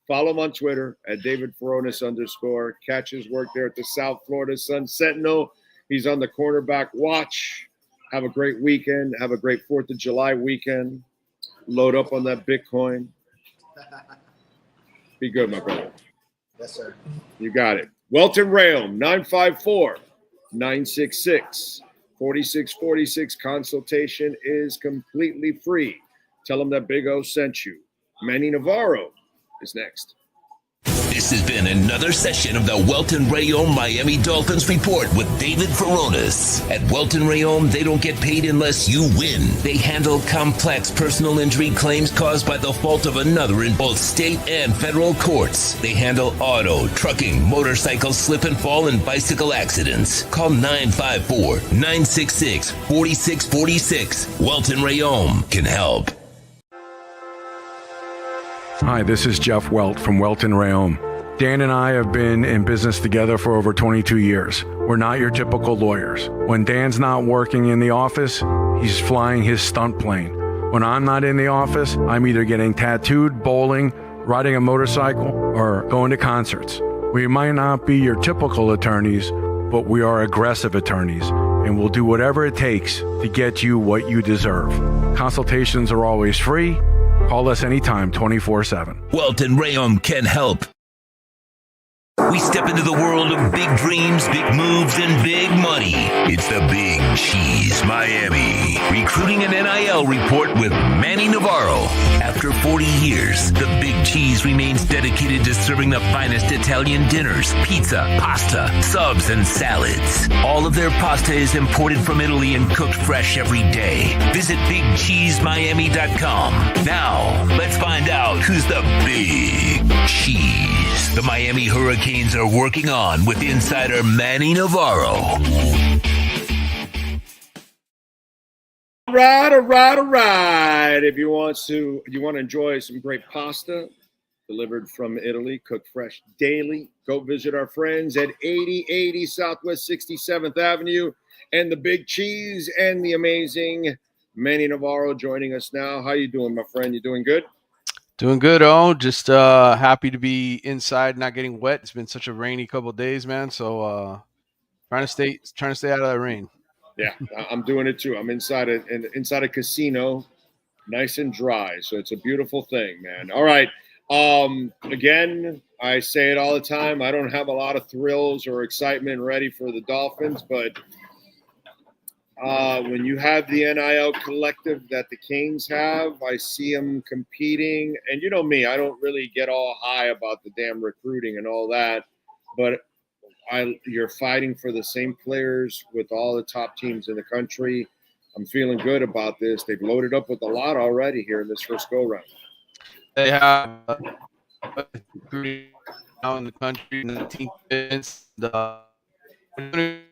follow him on Twitter at David Furones _. Catch his work there at the South Florida Sun Sentinel. He's on the cornerback watch. Have a great weekend. Have a great 4th of July weekend. Load up on that Bitcoin. Be good, my brother. Yes, sir. You got it. Welton Realm, 954-966-4646. Consultation is completely free. Tell them that Big O sent you. Manny Navarro is next. This has been another session of the Welton Realm Miami Dolphins Report with David Furones. At Welton Realm, they don't get paid unless you win. They handle complex personal injury claims caused by the fault of another in both state and federal courts. They handle auto, trucking, motorcycle slip and fall, and bicycle accidents. Call 954-966-4646. Welton Realm can help. Hi, this is Jeff Welt from Welton Realm. Dan and I have been in business together for over 22 years. We're not your typical lawyers. When Dan's not working in the office, he's flying his stunt plane. When I'm not in the office, I'm either getting tattooed, bowling, riding a motorcycle, or going to concerts. We might not be your typical attorneys, but we are aggressive attorneys, and we'll do whatever it takes to get you what you deserve. Consultations are always free. Call us anytime, 24/7. Welton Realm can help. We step into the world of big dreams, big moves, and big money. It's the Big Cheese Miami Recruiting and NIL Report with Manny Navarro. After 40 years, the Big Cheese remains dedicated to serving the finest Italian dinners, pizza, pasta, subs, and salads. All of their pasta is imported from Italy and cooked fresh every day. Visit BigCheeseMiami.com. Now, let's find out who's the Big Cheese the Miami Hurricanes are working on with insider Manny Navarro. All right. If you want to enjoy some great pasta delivered from Italy, cooked fresh daily, go visit our friends at 8080 Southwest 67th Avenue and the Big Cheese and the amazing Manny Navarro joining us now. How you doing, my friend? You doing good? Doing good, just happy to be inside, not getting wet. It's been such a rainy couple of days, man. So trying to stay out of that rain. Yeah, I'm doing it too. I'm inside a casino, nice and dry. So it's a beautiful thing, man. All right. Again, I say it all the time. I don't have a lot of thrills or excitement ready for the Dolphins, but when you have the NIL collective that the Canes have, I see them competing. And you know me, I don't really get all high about the damn recruiting and all that. But you're fighting for the same players with all the top teams in the country. I'm feeling good about this. They've loaded up with a lot already here in this first go-round. They have recruiting now in the country, 19 events.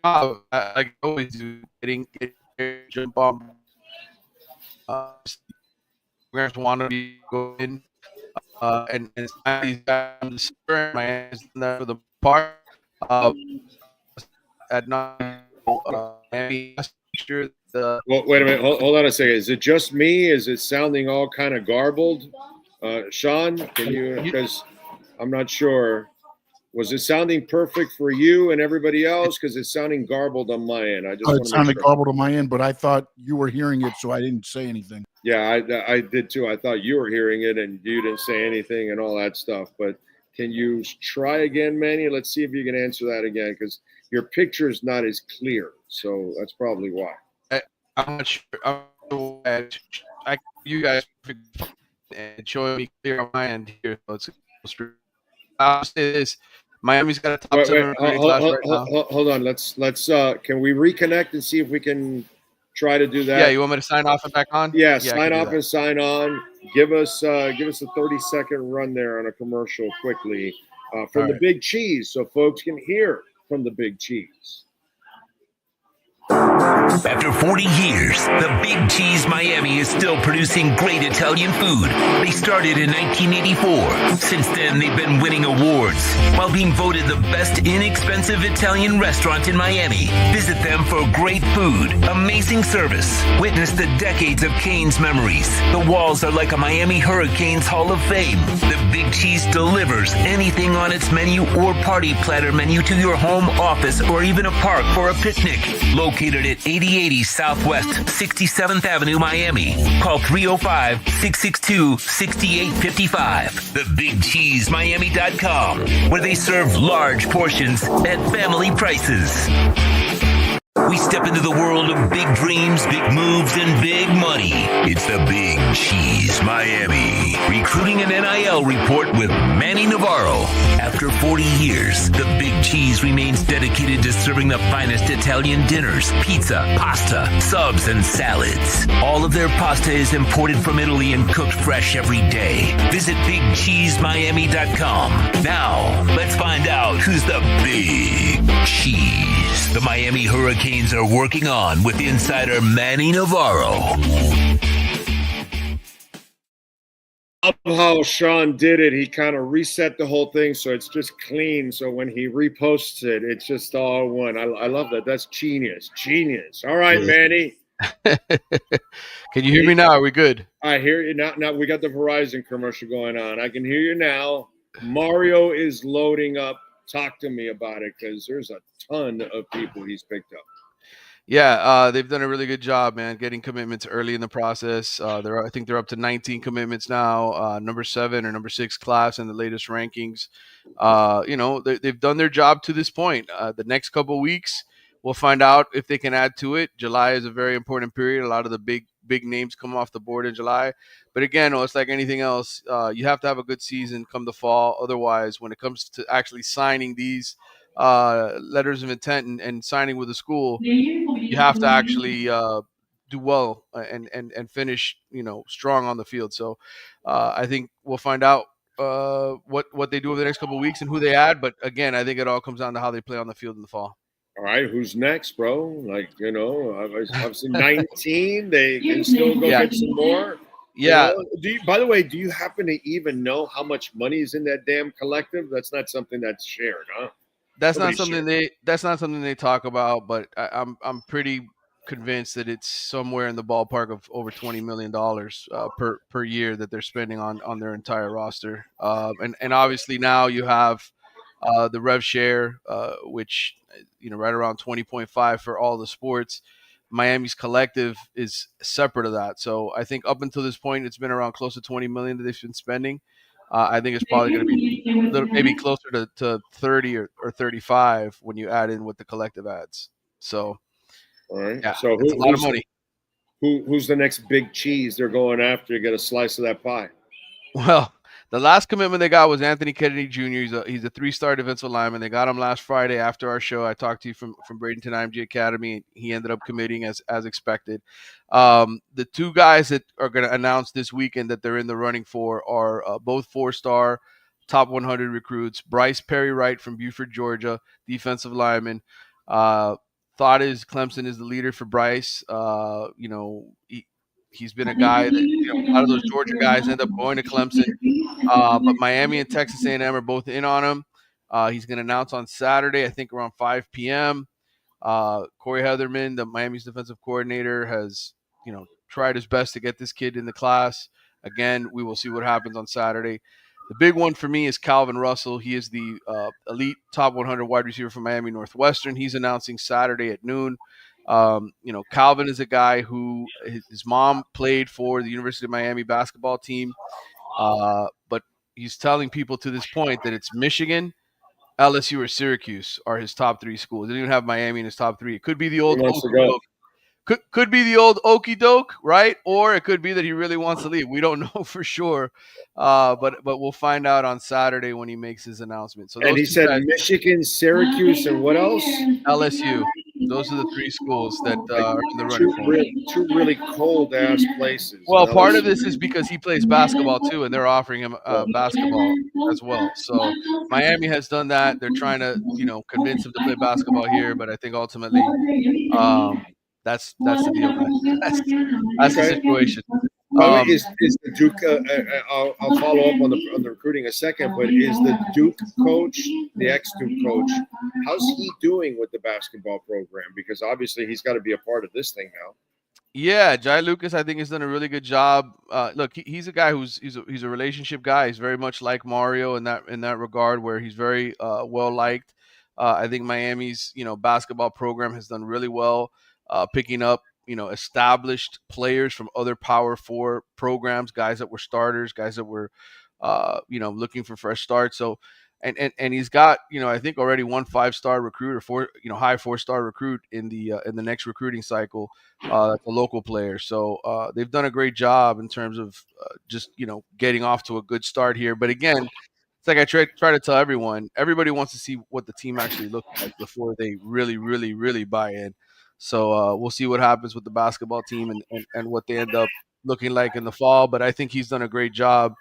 I always do, getting jump on. We're going to want to be going, and it's these guys my hands for the part at Miami. Sure. Well, wait a minute. Hold on a second. Is it just me? Is it sounding all kind of garbled? Sean, can you? Because I'm not sure. Was it sounding perfect for you and everybody else? Because it's sounding garbled on my end. It sounded garbled on my end, but I thought you were hearing it, so I didn't say anything. Yeah, I did too. I thought you were hearing it and you didn't say anything and all that stuff. But can you try again, Manny? Let's see if you can answer that again, because your picture is not as clear. So that's probably why. I'm not sure. You guys and showing me clear on my end here. So I'll say this: Miami's got a top 7 recruiting class right now. Hold on. Let's. Can we reconnect and see if we can try to do that? Yeah, you want me to sign off and back on? Yeah, sign off and sign on. Give us a 30-second run there on a commercial quickly from the Big Cheese, so folks can hear from the Big Cheese. After 40 years, the Big Cheese Miami is still producing great Italian food. They started in 1984. Since then, they've been winning awards while being voted the best inexpensive Italian restaurant in Miami. Visit them for great food, amazing service. Witness the decades of Cane's memories. The walls are like a Miami Hurricanes Hall of Fame. The Big Cheese delivers anything on its menu or party platter menu to your home, office, or even a park for a picnic. Located at 8080 Southwest 67th Avenue, Miami. Call 305-662-6855. TheBigCheeseMiami.com, where they serve large portions at family prices. We step into the world of big dreams, big moves, and big money. It's the Big Cheese Miami Recruiting and NIL Report with Manny Navarro. After 40 years, the Big Cheese remains dedicated to serving the finest Italian dinners, pizza, pasta, subs, and salads. All of their pasta is imported from Italy and cooked fresh every day. Visit BigCheeseMiami.com. Now, let's find out who's the Big Cheese the Miami Hurricanes are working on with insider Manny Navarro. I love how Sean did it. He kind of reset the whole thing so it's just clean. So when he reposts it, it's just all one. I love that. That's genius. Genius. All right, Manny. Can you hear me now? Are we good? I hear you now. Now we got the Verizon commercial going on. I can hear you now. Mario is loading up. Talk to me about it, because there's a ton of people he's picked up. Yeah, they've done a really good job, man, getting commitments early in the process. I think they're up to 19 commitments now, number 7 or number 6 class in the latest rankings. They've done their job to this point. The next couple of weeks, we'll find out if they can add to it. July is a very important period. A lot of the big names come off the board in July. But again, it's like anything else. You have to have a good season come the fall. Otherwise, when it comes to actually signing these letters of intent and signing with the school, you have to actually do well and finish, strong on the field. So I think we'll find out what they do over the next couple of weeks and who they add. But again, I think it all comes down to how they play on the field in the fall. All right, who's next, bro? Like, obviously 19. They can still go get some more. Yeah. By the way, do you happen to even know how much money is in that damn collective? That's not something that's shared, huh? That's not something they talk about, but I'm pretty convinced that it's somewhere in the ballpark of over $20 million per year that they're spending on their entire roster. And obviously now you have the rev share, which right around 20.5 for all the sports. Miami's collective is separate of that. So I think up until this point, it's been around close to 20 million that they've been spending. I think it's probably going to be maybe closer to 30 or 35 when you add in what the collective adds. So, all right. Yeah, So it's a lot of money. Who's the next big cheese they're going after to get a slice of that pie? Well, the last commitment they got was Anthony Kennedy Jr. He's a 3-star defensive lineman. They got him last Friday after our show. I talked to you from Bradenton IMG Academy. He ended up committing as expected. The 2 guys that are going to announce this weekend that they're in the running for are both 4-star top 100 recruits. Bryce Perry Wright from Buford, Georgia, defensive lineman. Thought is Clemson is the leader for Bryce. He's been a guy that a lot of those Georgia guys end up going to Clemson, but Miami and Texas A&M are both in on him. He's going to announce on Saturday, I think around 5 p.m. Corey Heatherman, the Miami's defensive coordinator, has tried his best to get this kid in the class. Again, we will see what happens on Saturday. The big one for me is Calvin Russell. He is the elite top 100 wide receiver from Miami Northwestern. He's announcing Saturday at noon. Calvin is a guy who his mom played for the University of Miami basketball team, but he's telling people to this point that it's Michigan, LSU, or Syracuse are his top 3 schools. He doesn't even have Miami in his top 3. It could be the old could be the old okey doke, right? Or it could be that he really wants to leave. We don't know for sure, but we'll find out on Saturday when he makes his announcement. So and he said Michigan, Syracuse, and what else? LSU. Those are the three schools that Like, are in the running for him. two really cold ass places. Well, Now, part let's- of this is because he plays basketball too, and they're offering him basketball as well. So Miami has done that. They're trying to, convince him to play basketball here, but I think ultimately, that's the deal, man. That's the situation. By the way, is the Duke? I'll follow up on the recruiting in a second, but is the Duke coach, the ex-Duke coach, how's he doing with the basketball program? Because obviously he's got to be a part of this thing now. Yeah, Jai Lucas, I think, has done a really good job. Look, he's a guy he's a relationship guy. He's very much like Mario in that regard, where he's very well liked. I think Miami's basketball program has done really well, picking up established players from other Power 4 programs, guys that were starters, guys that were looking for fresh starts. So. And he's got I think already one 5-star recruit or high 4-star recruit in the next recruiting cycle, that's a local player. So they've done a great job in terms of just getting off to a good start here. But again, it's like I try to tell everyone, everybody wants to see what the team actually looks like before they really, really, really buy in. So we'll see what happens with the basketball team and what they end up looking like in the fall. But I think he's done a great job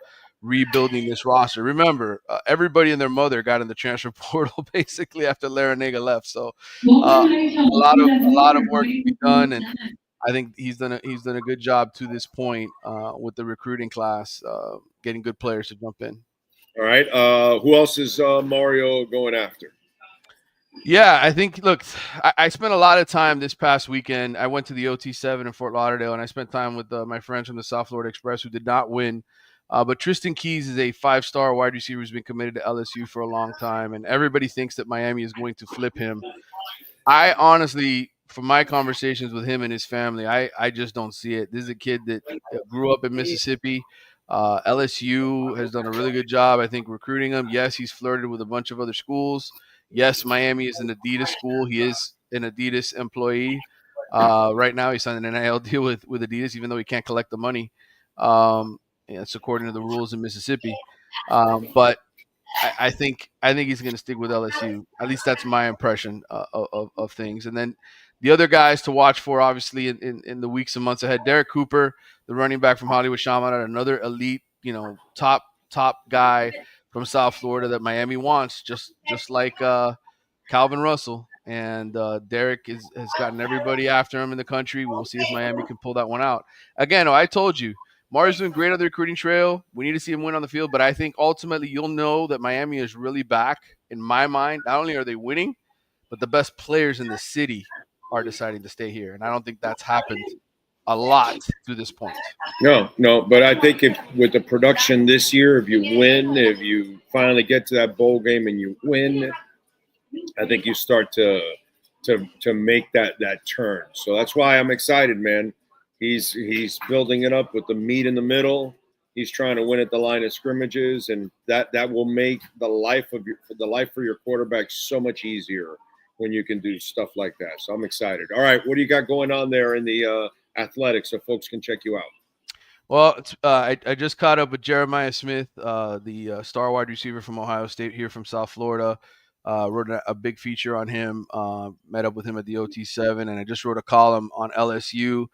rebuilding this roster. Remember, everybody and their mother got in the transfer portal basically after Larinaga left. So a lot of work to be done, and I think he's done a good job to this point with the recruiting class, getting good players to jump in. All right. Who else is Mario going after? Yeah, I think, look, I spent a lot of time this past weekend. I went to the OT7 in Fort Lauderdale, and I spent time with my friends from the South Florida Express who did not win. But Tristan Keys is a 5-star wide receiver who's been committed to LSU for a long time, and everybody thinks that Miami is going to flip him. I honestly, from my conversations with him and his family, I just don't see it. This is a kid that grew up in Mississippi. LSU has done a really good job, I think, recruiting him. Yes, he's flirted with a bunch of other schools. Yes, Miami is an Adidas school. He is an Adidas employee. Right now, he signed an NIL deal with Adidas, even though he can't collect the money. It's according to the rules in Mississippi. But I think he's going to stick with LSU. At least that's my impression of things. And then the other guys to watch for, obviously, in the weeks and months ahead, Derek Cooper, the running back from Hollywood Chaminade, another elite, top guy from South Florida that Miami wants, just like Calvin Russell. And Derek has gotten everybody after him in the country. We'll see if Miami can pull that one out. Again, I told you, Mario's doing great on the recruiting trail. We need to see him win on the field, but I think ultimately you'll know that Miami is really back. In my mind, not only are they winning, but the best players in the city are deciding to stay here. And I don't think that's happened a lot to this point. No, but I think with the production this year, if you win, if you finally get to that bowl game and you win, I think you start to make that turn. So that's why I'm excited, man. He's building it up with the meat in the middle. He's trying to win at the line of scrimmages, and that will make the life for your quarterback so much easier when you can do stuff like that. So I'm excited. All right, what do you got going on there in the athletics so folks can check you out? Well, I just caught up with Jeremiah Smith, the star wide receiver from Ohio State here from South Florida. Wrote a big feature on him, met up with him at the OT7, and I just wrote a column on LSU.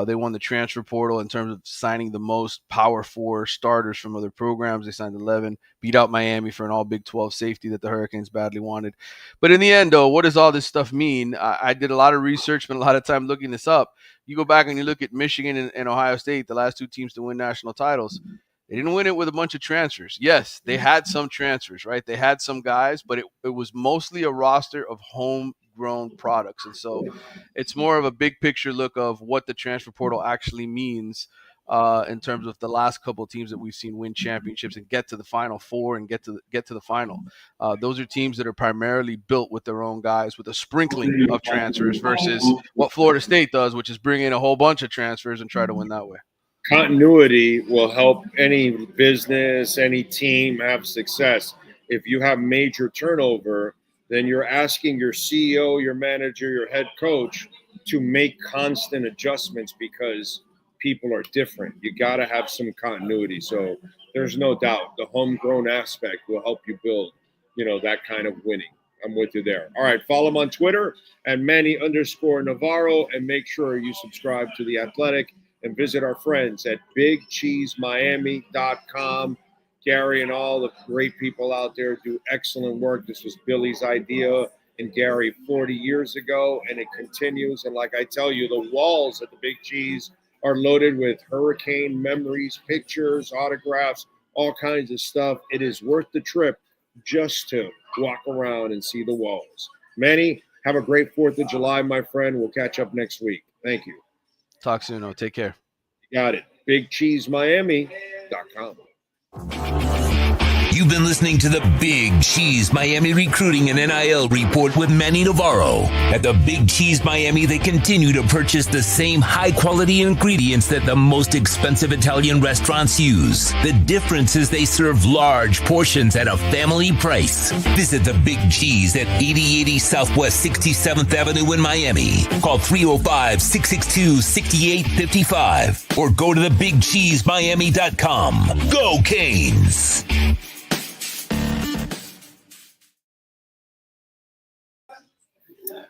They won the transfer portal in terms of signing the most Power 4 starters from other programs. They signed 11, beat out Miami for an all Big 12 safety that the Hurricanes badly wanted. But in the end, though, what does all this stuff mean? I did a lot of research, spent a lot of time looking this up. You go back and you look at Michigan and Ohio State, the last two teams to win national titles. They didn't win it with a bunch of transfers. Yes, they had some transfers, right? They had some guys, but it was mostly a roster of homegrown products. And so it's more of a big picture look of what the transfer portal actually means in terms of the last couple of teams that we've seen win championships and get to the Final Four and get to the final. Those are teams that are primarily built with their own guys with a sprinkling of transfers versus what Florida State does, which is bring in a whole bunch of transfers and try to win that way. Continuity will help any business, any team have success. If you have major turnover, then you're asking your CEO, your manager, your head coach to make constant adjustments because people are different. You got to have some continuity. So there's no doubt the homegrown aspect will help you build, that kind of winning. I'm with you there. All right, follow him on Twitter at Manny_Navarro, and make sure you subscribe to The Athletic and visit our friends at BigCheeseMiami.com. Gary and all the great people out there do excellent work. This was Billy's idea and Gary 40 years ago, and it continues. And like I tell you, the walls at the Big Cheese are loaded with hurricane memories, pictures, autographs, all kinds of stuff. It is worth the trip just to walk around and see the walls. Manny, have a great 4th of July, my friend. We'll catch up next week. Thank you. Talk soon. Oh, take care. Got it. BigCheeseMiami.com. You've been listening to the Big Cheese Miami Recruiting and NIL Report with Manny Navarro. At the Big Cheese Miami, they continue to purchase the same high-quality ingredients that the most expensive Italian restaurants use. The difference is they serve large portions at a family price. Visit the Big Cheese at 8080 Southwest 67th Avenue in Miami. Call 305-662-6855 or go to thebigcheesemiami.com. Go Canes!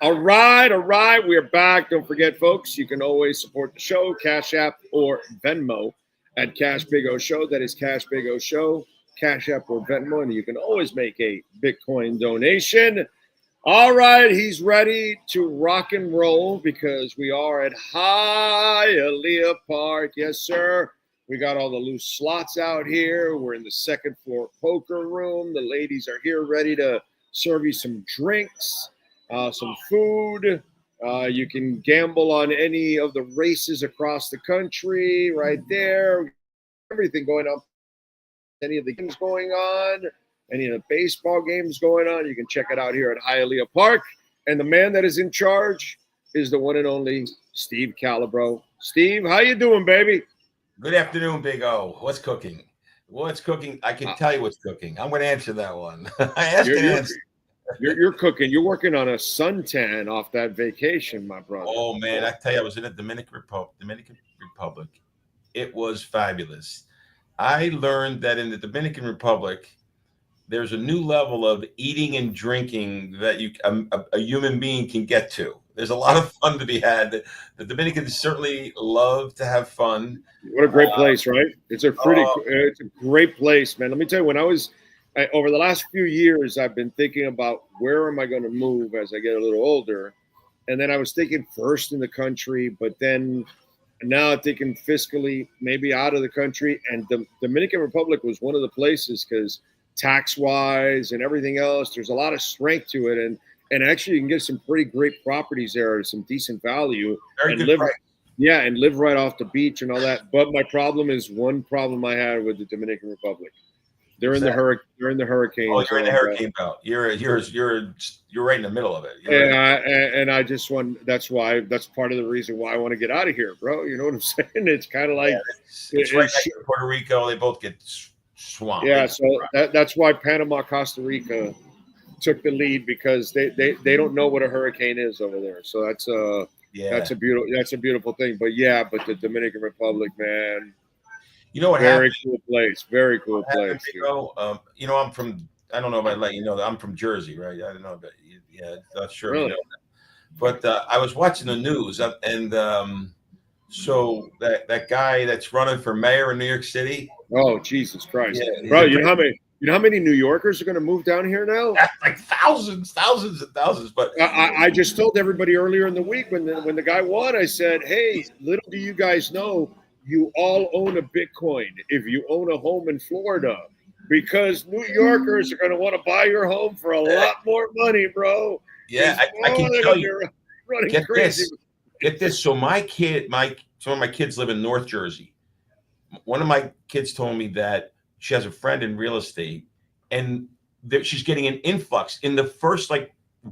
All right. We're back. Don't forget, folks, you can always support the show, Cash App or Venmo at Cash Big O Show. That is Cash Big O Show, Cash App or Venmo, and you can always make a Bitcoin donation. All right, he's ready to rock and roll because we are at Hialeah Park. Yes, sir. We got all the loose slots out here. We're in the second floor poker room. The ladies are here ready to serve you some drinks. Some food. You can gamble on any of the races across the country right there. Everything going on. Any of the games going on. Any of the baseball games going on. You can check it out here at Hialeah Park. And the man that is in charge is the one and only Steve Calabro. Steve, how you doing, baby? Good afternoon, Big O. What's cooking? What's cooking? I can tell you what's cooking. I'm going to answer that one. I asked and answered. You're cooking. You're working on a suntan off that vacation, my brother. Oh man, I tell you, I was in the Dominican Republic. It was fabulous. I learned that in the Dominican Republic, there's a new level of eating and drinking that a human being can get to. There's a lot of fun to be had. The Dominicans certainly love to have fun. What a great place, right? It's a great place, man. Let me tell you, when over the last few years, I've been thinking about where am I going to move as I get a little older. And then I was thinking first in the country, but then now I'm thinking fiscally, maybe out of the country. And the Dominican Republic was one of the places because tax-wise and everything else, there's a lot of strength to it. And actually you can get some pretty great properties there at some decent value. Very good price. Yeah, and live right off the beach and all that. But my problem is one problem I had with the Dominican Republic. They're in the hurricane. Oh, you're in the hurricane belt. You're right in the middle of it. And I just want. That's part of the reason why I want to get out of here, bro. You know what I'm saying? It's kind of like it's right next to Puerto Rico. They both get swamped. Yeah, so that's why Panama, Costa Rica took the lead because they don't know what a hurricane is over there. So that's a beautiful thing. But the Dominican Republic, man. You know what Very happened? Cool place. Very cool place. I'm from. I don't know if I let you know that I'm from Jersey, right? I don't know, but not sure. Really? You know that. But I was watching the news, and so that guy that's running for mayor in New York City. Oh, Jesus Christ, bro! You know how many New Yorkers are going to move down here now? Like thousands and thousands. But I just told everybody earlier in the week when the guy won, I said, "Hey, little do you guys know." You all own a Bitcoin if you own a home in Florida, because New Yorkers are going to want to buy your home for a lot more money, bro. Yeah, I can tell you. Get this. So some of my kids live in North Jersey. One of my kids told me that she has a friend in real estate, and she's getting an influx in the first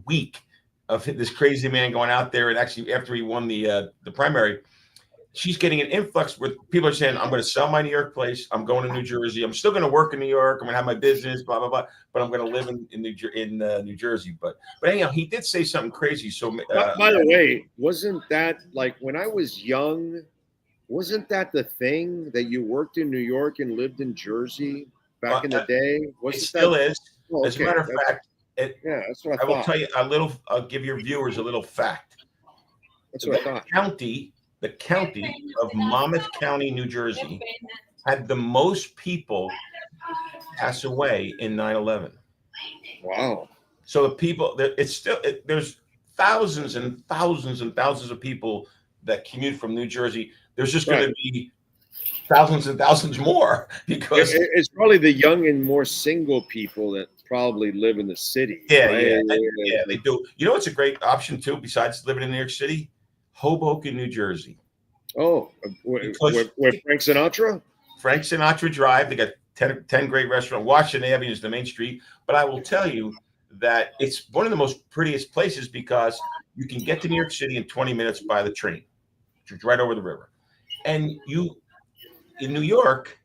week of this crazy man going out there, and actually after he won the primary. She's getting an influx where people are saying, I'm going to sell my New York place. I'm going to New Jersey. I'm still going to work in New York. I'm going to have my business, blah, blah, blah. But I'm going to live in New Jersey. But anyhow, he did say something crazy. So, by the way, wasn't that when I was young, wasn't that the thing that you worked in New York and lived in Jersey back in the day? It still is. Oh, As a matter of fact, Yeah, that's what I will thought. tell you I'll give your viewers a little fact. That's what I thought. The county of Monmouth County, New Jersey, had the most people pass away in 9/11. Wow. So the people, there's thousands and thousands and thousands of people that commute from New Jersey. There's just going to be thousands and thousands more because it's probably the young and more single people that probably live in the city. Yeah, right? yeah, they do. You know what's a great option too, besides living in New York City? Hoboken, New Jersey. Oh, where Frank Sinatra? Frank Sinatra Drive. They got 10 great restaurants. Washington Avenue is the main street. But I will tell you that it's one of the most prettiest places because you can get to New York City in 20 minutes by the train. It's right over the river. And in New York,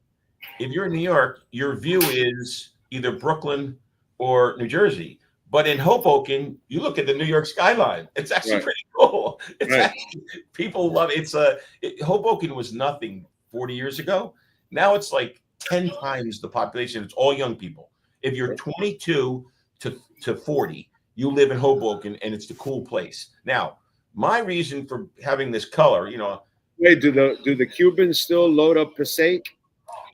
if you're in New York, your view is either Brooklyn or New Jersey. But in Hoboken, you look at the New York skyline. It's actually pretty cool. People love it. Hoboken was nothing 40 years ago. Now it's like 10 times the population. It's all young people. If you're 22 to 40, you live in Hoboken, and it's the cool place. Now, my reason for having this color, Wait, do the Cubans still load up Passaic?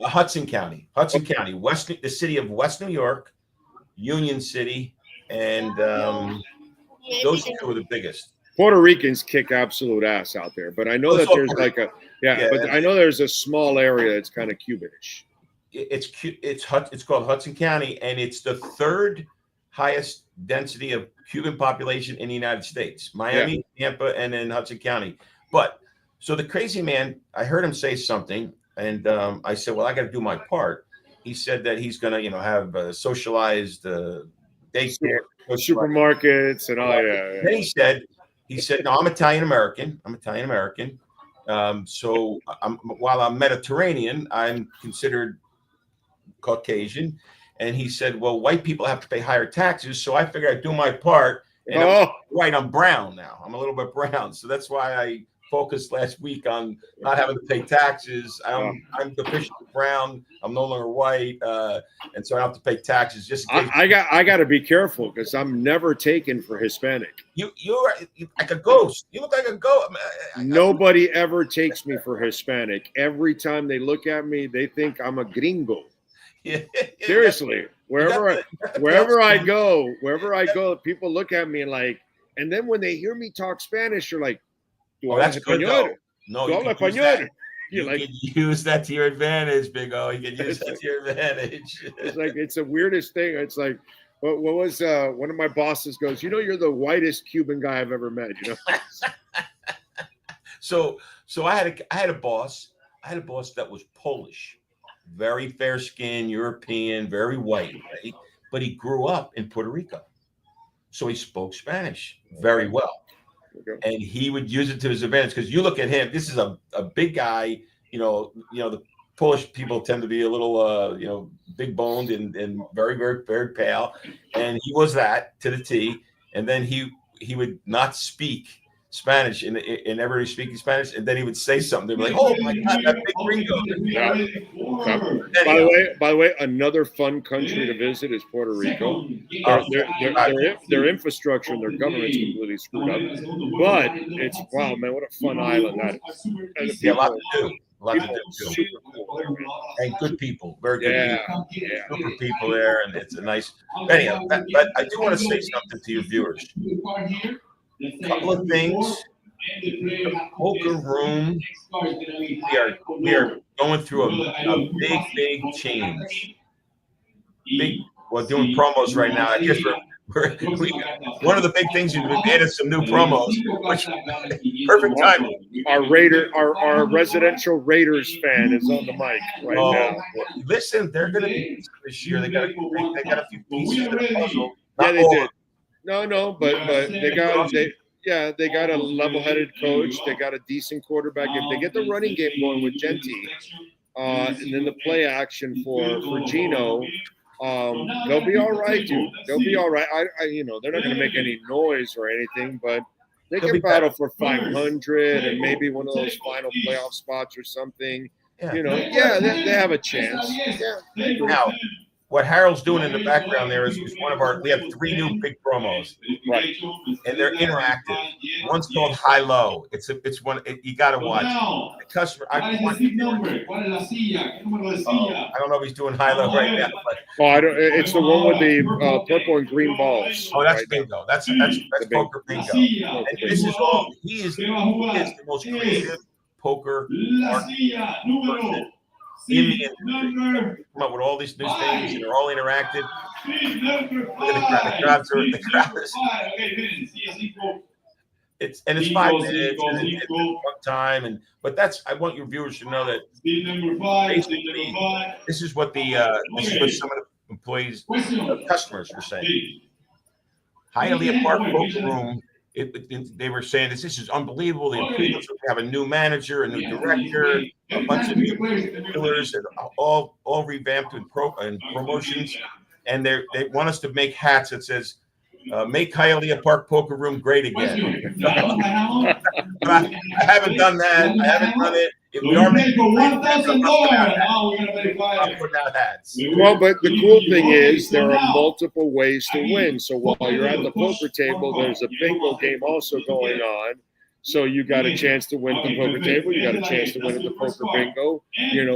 Hudson County, the city of West New York, Union City, and those two are the biggest. Puerto Ricans kick absolute ass out there, but I know that there's but I know there's a small area that's kind of Cubanish. It's called Hudson County, and it's the third highest density of Cuban population in the United States. Miami, Tampa, and then Hudson County. But so the crazy man, I heard him say something, and I said, "Well, I got to do my part." He said that he's going to, have socialized daycare, supermarkets, and all. Yeah. Then he said, "No, I'm Italian American. So while I'm Mediterranean, I'm considered Caucasian." And he said, "Well, white people have to pay higher taxes, so I figured I'd do my part." And I'm brown now. I'm a little bit brown, so that's why I focused last week on not having to pay taxes. I'm officially brown. I'm no longer white, and so I don't have to pay taxes. Just I got to be careful because I'm never taken for Hispanic. You're like a ghost. You look like a ghost. Nobody ever takes me for Hispanic. Every time they look at me, they think I'm a gringo. Yeah. Seriously, wherever I go, people look at me and then when they hear me talk Spanish, you're like, that's good though. No, you can use that to your advantage, Big O. You can use that to your advantage. It's the weirdest thing. It's like, what was one of my bosses goes, you're the whitest Cuban guy I've ever met. So I had a boss that was Polish. Very fair skin, European, very white, right? But he grew up in Puerto Rico. So he spoke Spanish very well. Okay. And he would use it to his advantage because you look at him, this is a big guy, the Polish people tend to be a little, big boned and very, very, very pale. And he was that to the T. And then he would not speak Spanish and everybody speaking Spanish, and then he would say something. They'd be like, "Oh my God, that big gringo!" Yeah. By the way, another fun country to visit is Puerto Rico. Their infrastructure and their government's completely screwed up, but it's wow, man, what a fun island that is. A lot to do too. Super cool, and good people, very good people. Super people there, and it's a nice. Anyhow, but I do want to say something to your viewers. Couple of things. The poker room. We are going through a big change. We're doing promos right now. I guess we one of the big things is we've added some new promos, which perfect timing. Our residential Raiders fan is on the mic right now. Listen, they're going to be this year. They got a few pieces of the puzzle. Yeah, they did. No, but they got a level-headed coach. They got a decent quarterback. If they get the running game going with Genti, and then the play action for Gino, they'll be all right, dude. They'll be all right. They're not going to make any noise or anything, but they can battle for 500 and maybe one of those final playoff spots or something. Yeah. They have a chance. Yeah. Now, what Harold's doing in the background there is one of our. We have 3 new big promos, right? And they're interactive. One's called High Low. It's one you got to watch. The customer. I don't know if he's doing High Low right now. But, I don't. It's the one with the purple and green balls. Oh, that's bingo. That's poker bingo. And this is all. He is the most creative poker person in the industry. Come up with all these new things, and they're all interactive. Look at the crowd. The crowd is. It's 5 minutes and it's one time, but that's. I want your viewers to know that basically this is what some of the employees, customers were saying. Hialeah Park Poker Room. They were saying this is unbelievable. They have a new manager, a new director, a bunch of new dealers, and all revamped and promotions. And they want us to make hats that says, "Make Hialeah Park Poker Room great again." I haven't done that. I haven't done it. If we are making $1,000, I'm putting out hats. Well, but the cool thing is there are multiple ways to win. So while you're at the poker table, there's a bingo game also going on. So you got a chance to win at the poker table. You got a chance to win at the poker bingo,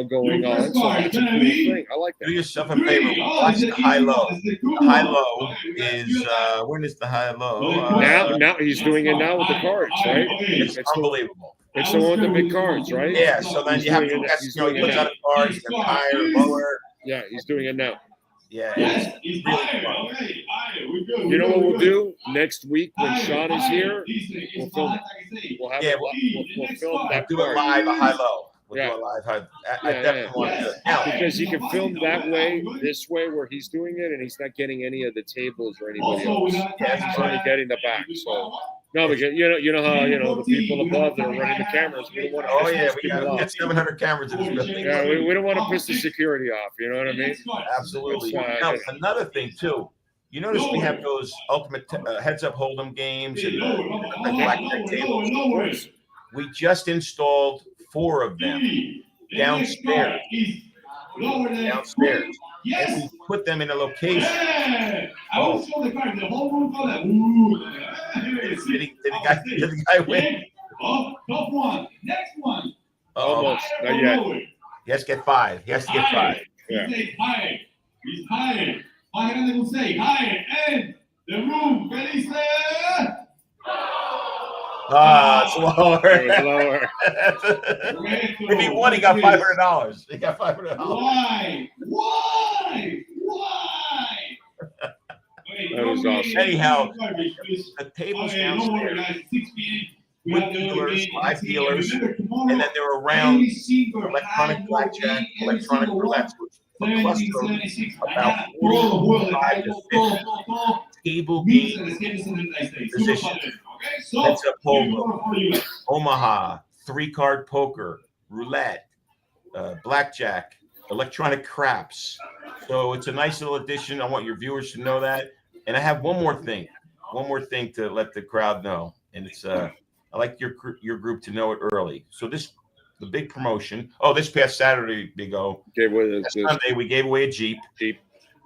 going on. So that's a cool thing. I like that. Do yourself a favor. Watch the High Low. The High Low is, when is the High Low? Now he's doing it now with the cards, right? It's unbelievable. It's the one with the big cards, right? Yeah, so then you have to guess, he puts out the cards, they're higher, lower. Yeah, he's doing it now. Yeah, it's really fun. You know what we'll do next week when Sean is here? We'll film it. We'll film that. Do it live, a High Low. We'll do it live. I definitely want to do it. Now, because you can film that way, this way, where he's doing it, and he's not getting any of the tables or anybody else. He's only getting the back. So. No, because you know how the people above that are running the cameras. We don't want to. Oh yeah, we got 700 cameras in this building. Yeah, we don't want to piss the security off. You know what I mean? Absolutely. Now, another thing too. You notice we have those ultimate heads-up hold'em games and the blackjack tables. We just installed 4 of them downstairs. And we put them in a location. Oh. Did the guy win? Top one. Next one. Almost. Not yet. He has to get 5. He has to get 5. Yeah. He's higher. Higher than they say. Higher. And the room. Feliz. It's lower. If he won, he got $500. He got $500. Why? That was awesome. Anyhow, the tables downstairs with dealers, live dealers, and then they're around electronic blackjack, electronic roulette, a cluster of about 45 to 50 table game positions. It's a polo, Omaha, 3-card poker, roulette, blackjack, electronic craps. So it's a nice little addition. I want your viewers to know that. And I have one more thing to let the crowd know. And it's I like your group to know it early. So the big promotion. Oh, this past Saturday, Big O. Sunday, we gave away a Jeep.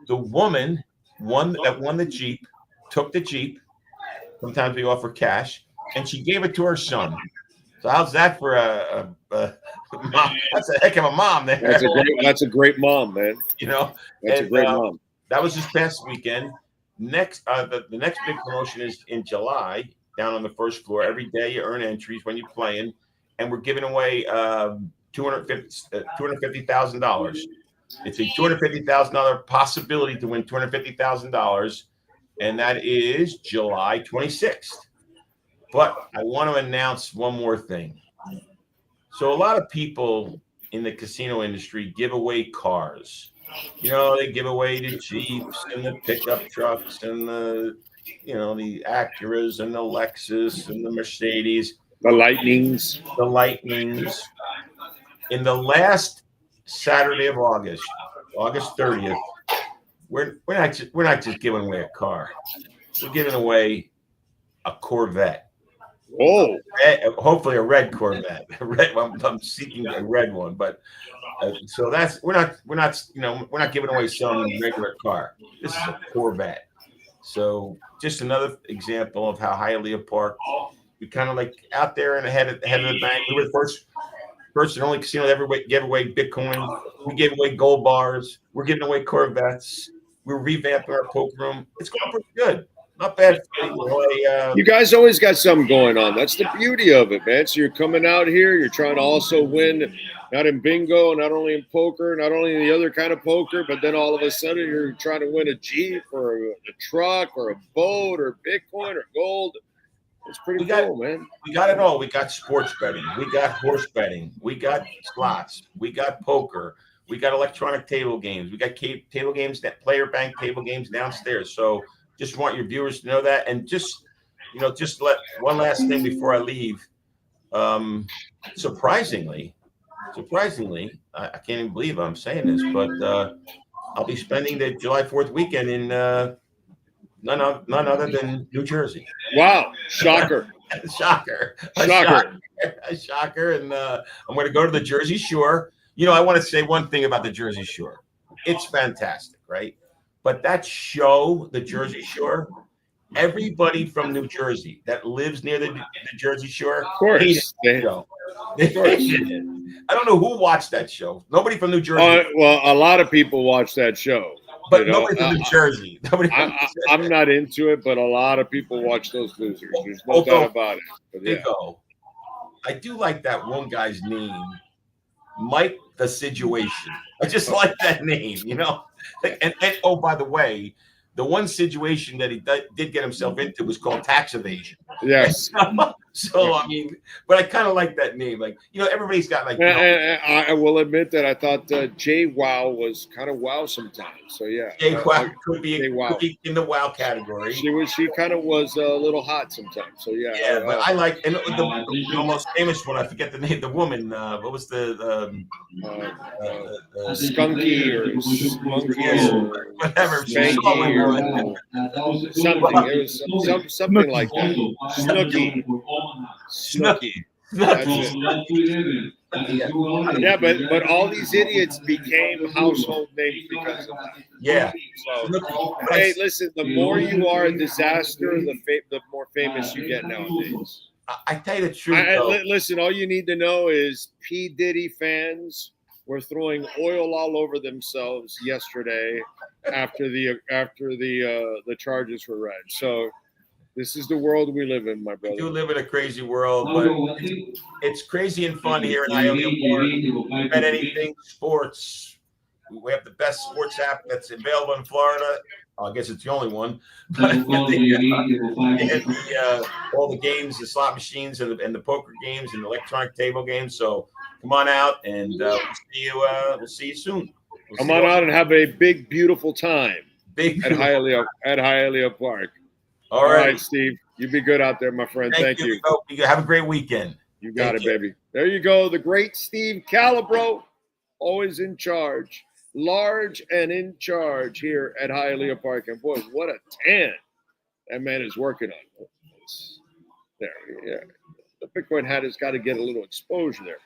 The woman won the Jeep, took the Jeep. Sometimes we offer cash, and she gave it to her son. So how's that for a mom? That's a heck of a mom there. That's a great mom, man. That's a great mom. That was this past weekend. Next, the next big promotion is in July, down on the first floor. Every day you earn entries when you're playing, and we're giving away $250,000. It's a $250,000 possibility to win $250,000, and that is July 26th. But I want to announce one more thing. So a lot of people in the casino industry give away cars. They give away the Jeeps and the pickup trucks and the Acuras and the Lexus and the Mercedes. The Lightnings. In the last Saturday of August 30th, we're not just giving away a car. We're giving away a Corvette. Oh, hopefully a red Corvette. I'm seeking a red one, but So we're not giving away some regular car. This is a Corvette. So just another example of how Hialeah Park, we kind of like out there and ahead of the bank. We were the first and only casino that ever gave away Bitcoin. We gave away gold bars. We're giving away Corvettes. We're revamping our poker room. It's going pretty good. Not bad. You guys always got something going on. That's the beauty of it, man. So you're coming out here. You're trying to also win, not in bingo, not only in poker, not only in the other kind of poker, but then all of a sudden you're trying to win a Jeep or a truck or a boat or Bitcoin or gold. It's pretty cool, man. We got it all. We got sports betting. We got horse betting. We got slots. We got poker. We got electronic table games. We got table games, player bank table games downstairs. So just want your viewers to know that. And just let one last thing before I leave. Surprisingly, I can't even believe I'm saying this, but I'll be spending the July 4th weekend in none other than New Jersey. Wow. Shocker. Shocker. A shocker. And I'm going to go to the Jersey Shore. I want to say one thing about the Jersey Shore. It's fantastic, right? But that show, the Jersey Shore, everybody from New Jersey that lives near the Jersey Shore, of course, hated it. I don't know who watched that show. Nobody from New Jersey. Well, a lot of people watch that show. But nobody from New Jersey. I'm not into it, but a lot of people watch those losers. There's no doubt about it. But yeah. I do like that one guy's name, Mike the Situation. I just like that name, And oh, by the way, the one situation that he did get himself into was called tax evasion. Yes. So I mean, but I kind of like that name. Like, everybody's got like. I will admit that I thought Jay Wow was kind of wow sometimes. So yeah, Jay Wow could be in the wow category. She kind of was a little hot sometimes. So yeah. Yeah, but I like the most famous one. I forget the name. The woman. What was the Skunky or whatever. Something like that. Snooky. Yeah, but all these idiots became household names because of that. Yeah. So, hey, listen, the more you are a disaster, the more famous you get nowadays. I tell you the truth. Listen, all you need to know is P. Diddy fans were throwing oil all over themselves yesterday after the charges were read. So this is the world we live in, my brother. We do live in a crazy world, but it's crazy and fun here in Hialeah Park. Bet anything sports. We have the best sports app that's available in Florida. I guess it's the only one. But all the games, the slot machines, and the poker games, and electronic table games. So come on out, and we'll see you soon. Come on out and have a big, beautiful time at Hialeah Park. All right, Steve. You be good out there, my friend. Thank you. Have a great weekend. You got it, baby. There you go. The great Steve Calabro, always in charge. Large and in charge here at Hialeah Park. And boy, what a tan that man is working on. There, yeah. The Bitcoin hat has got to get a little exposure there.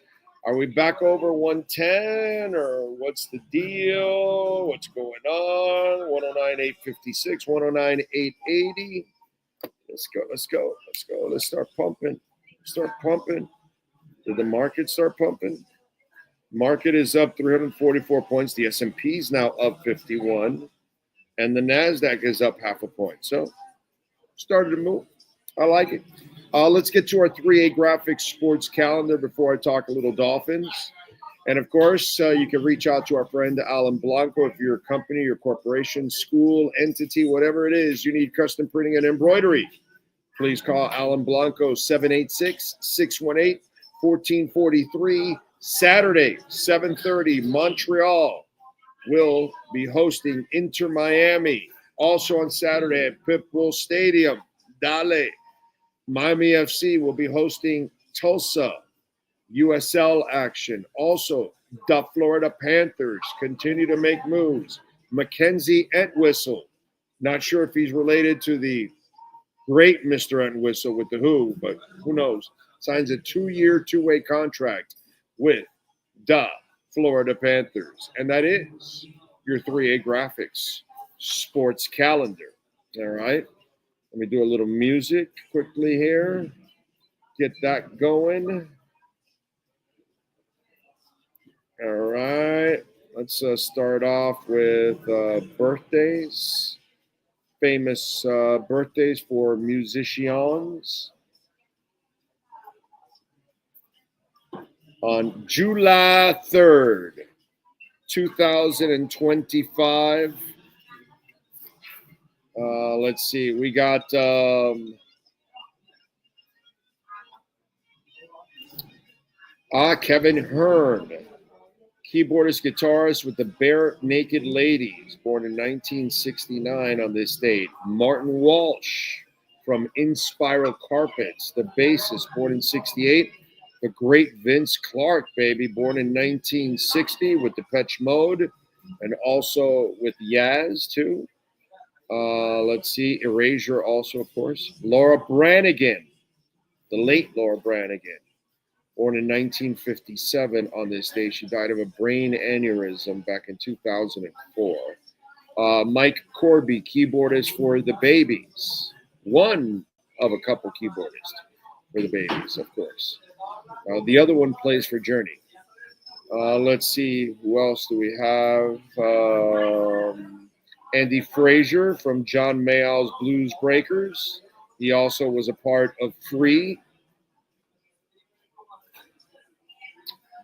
Are we back over 110 or what's the deal? What's going on? 109,856, 109,880. Let's go. Let's start pumping. Did the market start pumping? Market is up 344 points. The S&P is now up 51. And the NASDAQ is up half a point. So started to move. I like it. Let's get to our 3A Graphics sports calendar before I talk a little Dolphins. And, of course, you can reach out to our friend Alan Blanco if you're a company, your corporation, school, entity, whatever it is, you need custom printing and embroidery. Please call Alan Blanco, 786-618-1443. Saturday, 7:30, Montreal will be hosting Inter Miami. Also on Saturday at Pitbull Stadium, Dale. Miami FC will be hosting Tulsa. USL action. Also, the Florida Panthers continue to make moves. Mackenzie Entwistle. Not sure if he's related to the great Mr. Entwistle with the Who, but who knows. Signs a 2-year, 2-way contract with the Florida Panthers. And that is your 3A Graphics sports calendar. All right. Let me do a little music quickly here. Get that going. All right. Let's start off with birthdays. Famous birthdays for musicians. On July 3rd, 2025. Let's see. We got Kevin Hearn, keyboardist, guitarist with the Bare Naked Ladies, born in 1969 on this date. Martin Walsh from In Spiral Carpets, the bassist, born in 68. The great Vince Clarke, baby, born in 1960 with Depeche Mode and also with Yaz, too. Let's see, Erasure also, of course. Laura Branigan, the late Laura Branigan, born in 1957 on this day. She died of a brain aneurysm back in 2004. Mike Corby, keyboardist for the Babies. One of a couple keyboardists for the Babies, of course. The other one plays for Journey. Let's see, who else do we have? Andy Frazier from John Mayall's Blues Breakers. He also was a part of Free.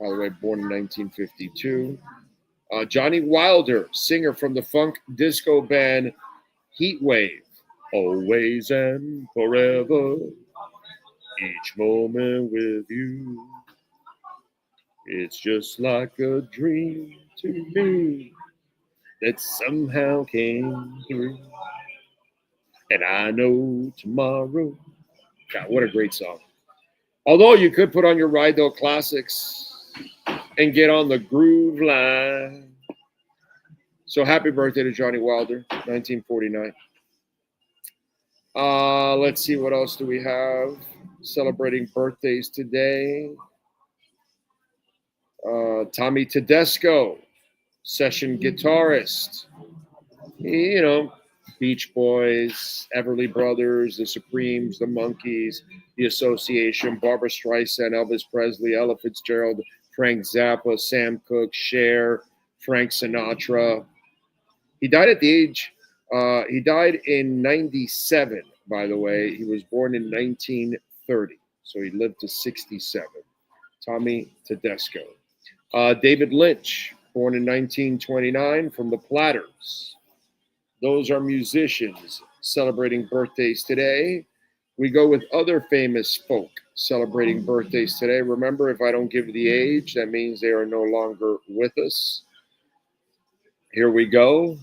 By the way, born in 1952. Johnny Wilder, singer from the funk disco band Heatwave. Always and forever, each moment with you. It's just like a dream to me that somehow came through. And I know tomorrow. God, what a great song. Although you could put on your Rydell Classics and get on the groove line. So happy birthday to Johnny Wilder, 1949. Let's see, what else do we have celebrating birthdays today? Tommy Tedesco, session guitarist. You know, Beach Boys, Everly Brothers, the Supremes, the Monkees, the Association, Barbra Streisand, Elvis Presley, Ella Fitzgerald, Frank Zappa, Sam Cooke, Cher, Frank Sinatra. He died at the age, he died in 97, by the way. He was born in 1930, so he lived to 67. Tommy Tedesco. David Lynch, born in 1929 from the Platters. Those are musicians celebrating birthdays today. We go with other famous folk celebrating birthdays today. Remember, if I don't give the age, that means they are no longer with us. Here we go.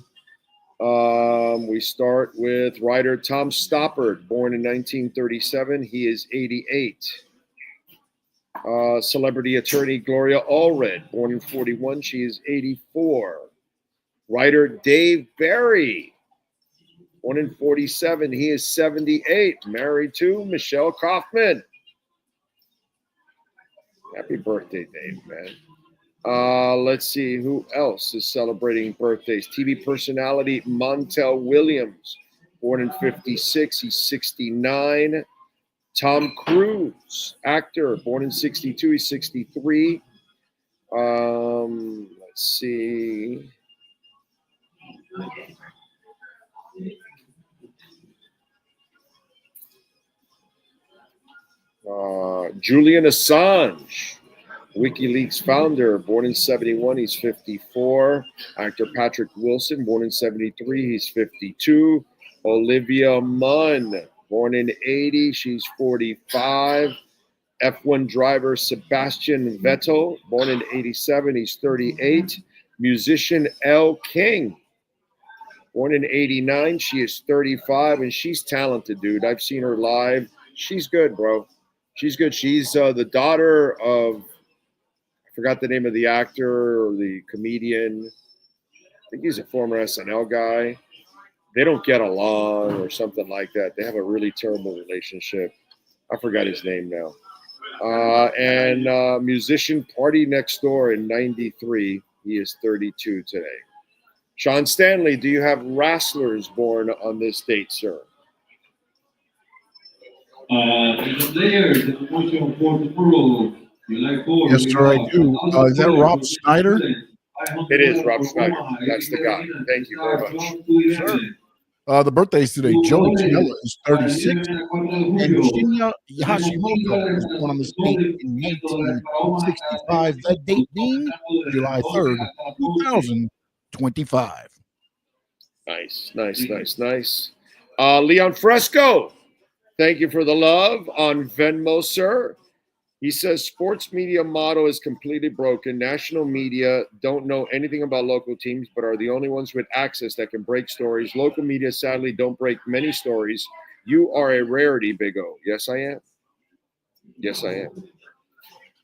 We start with writer Tom Stoppard, born in 1937. He is 88. Celebrity attorney Gloria Allred, born in 41. She is 84. Writer Dave Barry, born in 47. He is 78. Married to Michelle Kaufman. Happy birthday, Dave, man. Let's see who else is celebrating birthdays. TV personality Montel Williams, born in 56. He's 69. Tom Cruise, actor, born in 62. He's 63. Let's see. Julian Assange, WikiLeaks founder, born in 71. He's 54. Actor Patrick Wilson, born in 73. He's 52. Olivia Munn, born in 80. She's 45. F1 driver Sebastian Vettel, born in 87. He's 38. Musician Elle King, born in 89. She is 35, and she's talented, dude. I've seen her live. She's good, bro. She's good. She's the daughter of, I forgot the name of the actor or the comedian. I think he's a former SNL guy. They don't get along or something like that. They have a really terrible relationship. I forgot his name now. And musician Party Next Door in 93. He is 32 today. Sean Stanley, do you have wrestlers born on this date, sir? Yes, sir, I do. Is that Rob Schneider? It is Rob Schneider. That's the guy. Thank you very much. Sure. The birthday's today. Joey Janela is 36. And Shinya Hashimoto was born on this date in 1965. That date being July 3rd, 2025. Nice. Leon Fresco, thank you for the love on Venmo, sir. He says sports media model is completely broken. National media don't know anything about local teams, but are the only ones with access that can break stories. Local media sadly don't break many stories. You are a rarity, Big O. Yes, I am.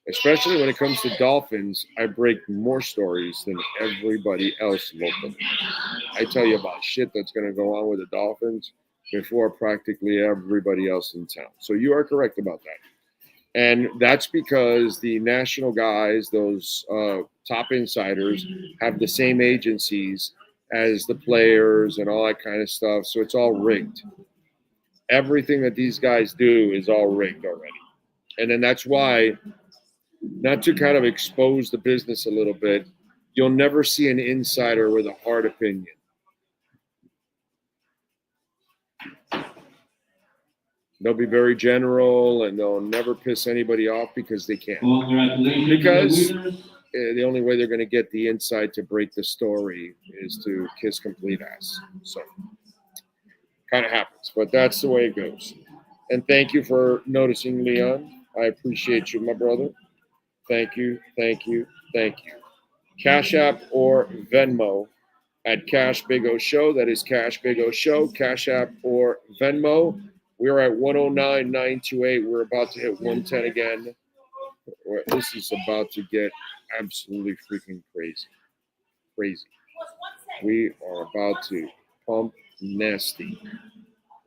Especially when it comes to Dolphins, I break more stories than everybody else locally. I tell you about shit that's going to go on with the Dolphins before practically everybody else in town. So you are correct about that. And that's because the national guys, those top insiders, have the same agencies as the players and all that kind of stuff. So it's all rigged. Everything that these guys do is all rigged already. And then that's why, not to kind of expose the business a little bit, you'll never see an insider with a hard opinion. They'll be very general, and they'll never piss anybody off because they can't. Because the only way they're going to get the insight to break the story is to kiss complete ass. So, kind of happens, but that's the way it goes. And thank you for noticing, Leon. I appreciate you, my brother. Thank you. Cash App or Venmo at Cash Big O Show. That is Cash Big O Show. Cash App or Venmo. We're at 109,928. We're about to hit 110 again. This is about to get absolutely freaking crazy. We are about to pump nasty.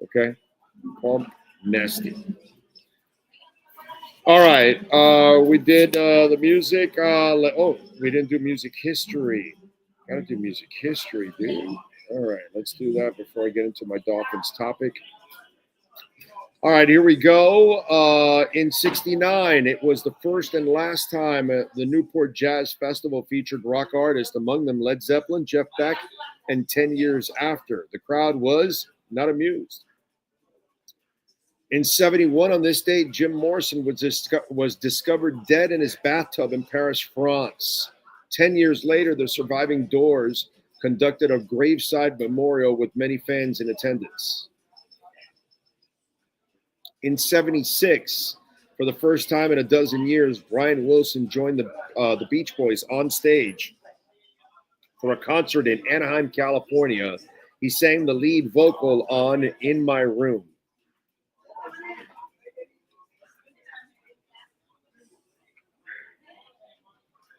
Okay? Pump nasty. All right. We did the music. We didn't do music history. Gotta do music history, dude. All right. Let's do that before I get into my Dolphins topic. All right, here we go. In 69, it was the first and last time the Newport Jazz Festival featured rock artists, among them Led Zeppelin, Jeff Beck, and 10 years after. The crowd was not amused. In 71, on this date, Jim Morrison was discovered dead in his bathtub in Paris, France. 10 years later, the surviving Doors conducted a graveside memorial with many fans in attendance. In 76, for the first time in a dozen years, Brian Wilson joined the Beach Boys on stage for a concert in Anaheim, California. He sang the lead vocal on In My Room.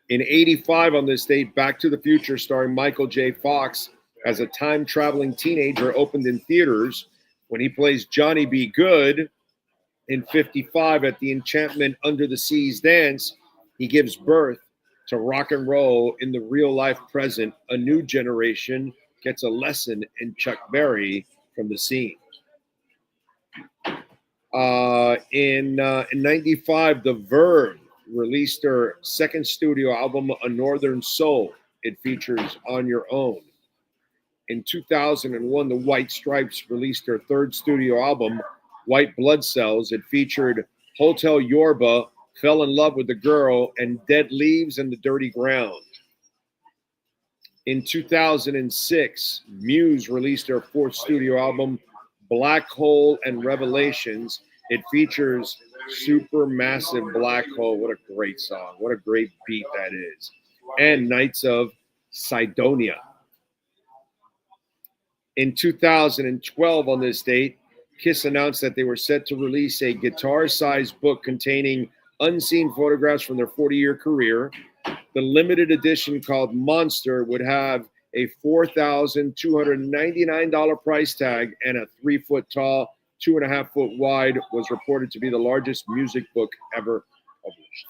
In 85, on this date, Back to the Future, starring Michael J. Fox as a time-traveling teenager, opened in theaters. When he plays Johnny B. Good, in 55, at the Enchantment Under the Seas dance, he gives birth to rock and roll in the real-life present. A new generation gets a lesson in Chuck Berry from the scene. In 95, The Verve released their second studio album, A Northern Soul. It features On Your Own. In 2001, the White Stripes released their third studio album, White Blood Cells. It featured Hotel Yorba, Fell in Love with the Girl, and Dead Leaves and the Dirty Ground. In 2006, Muse released their fourth studio album, Black Hole and Revelations. It features Supermassive Black Hole. What a great song. What a great beat that is. And Knights of Sidonia. In 2012, on this date, Kiss announced that they were set to release a guitar-sized book containing unseen photographs from their 40-year career. The limited edition, called Monster, would have a $4,299 price tag and a 3-foot tall, 2.5-foot wide, was reported to be the largest music book ever published.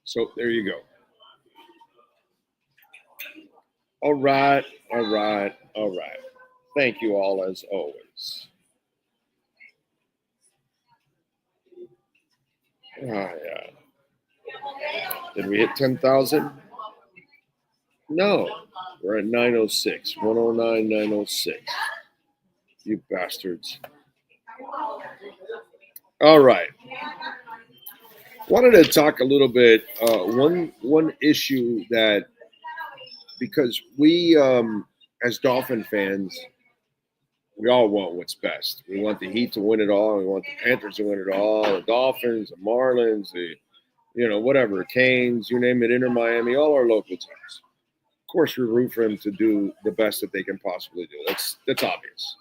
So there you go. All right. Thank you all as always. Yeah. Did we hit 10,000? No. We're at 906. 109, 906. You bastards. All right. Wanted to talk a little bit. One issue that, because we, as Dolphin fans, we all want what's best. We want the Heat to win it all. We want the Panthers to win it all. The Dolphins, the Marlins, whatever, Canes, you name it, Inter Miami, all our local teams. Of course, we root for them to do the best that they can possibly do. That's obvious.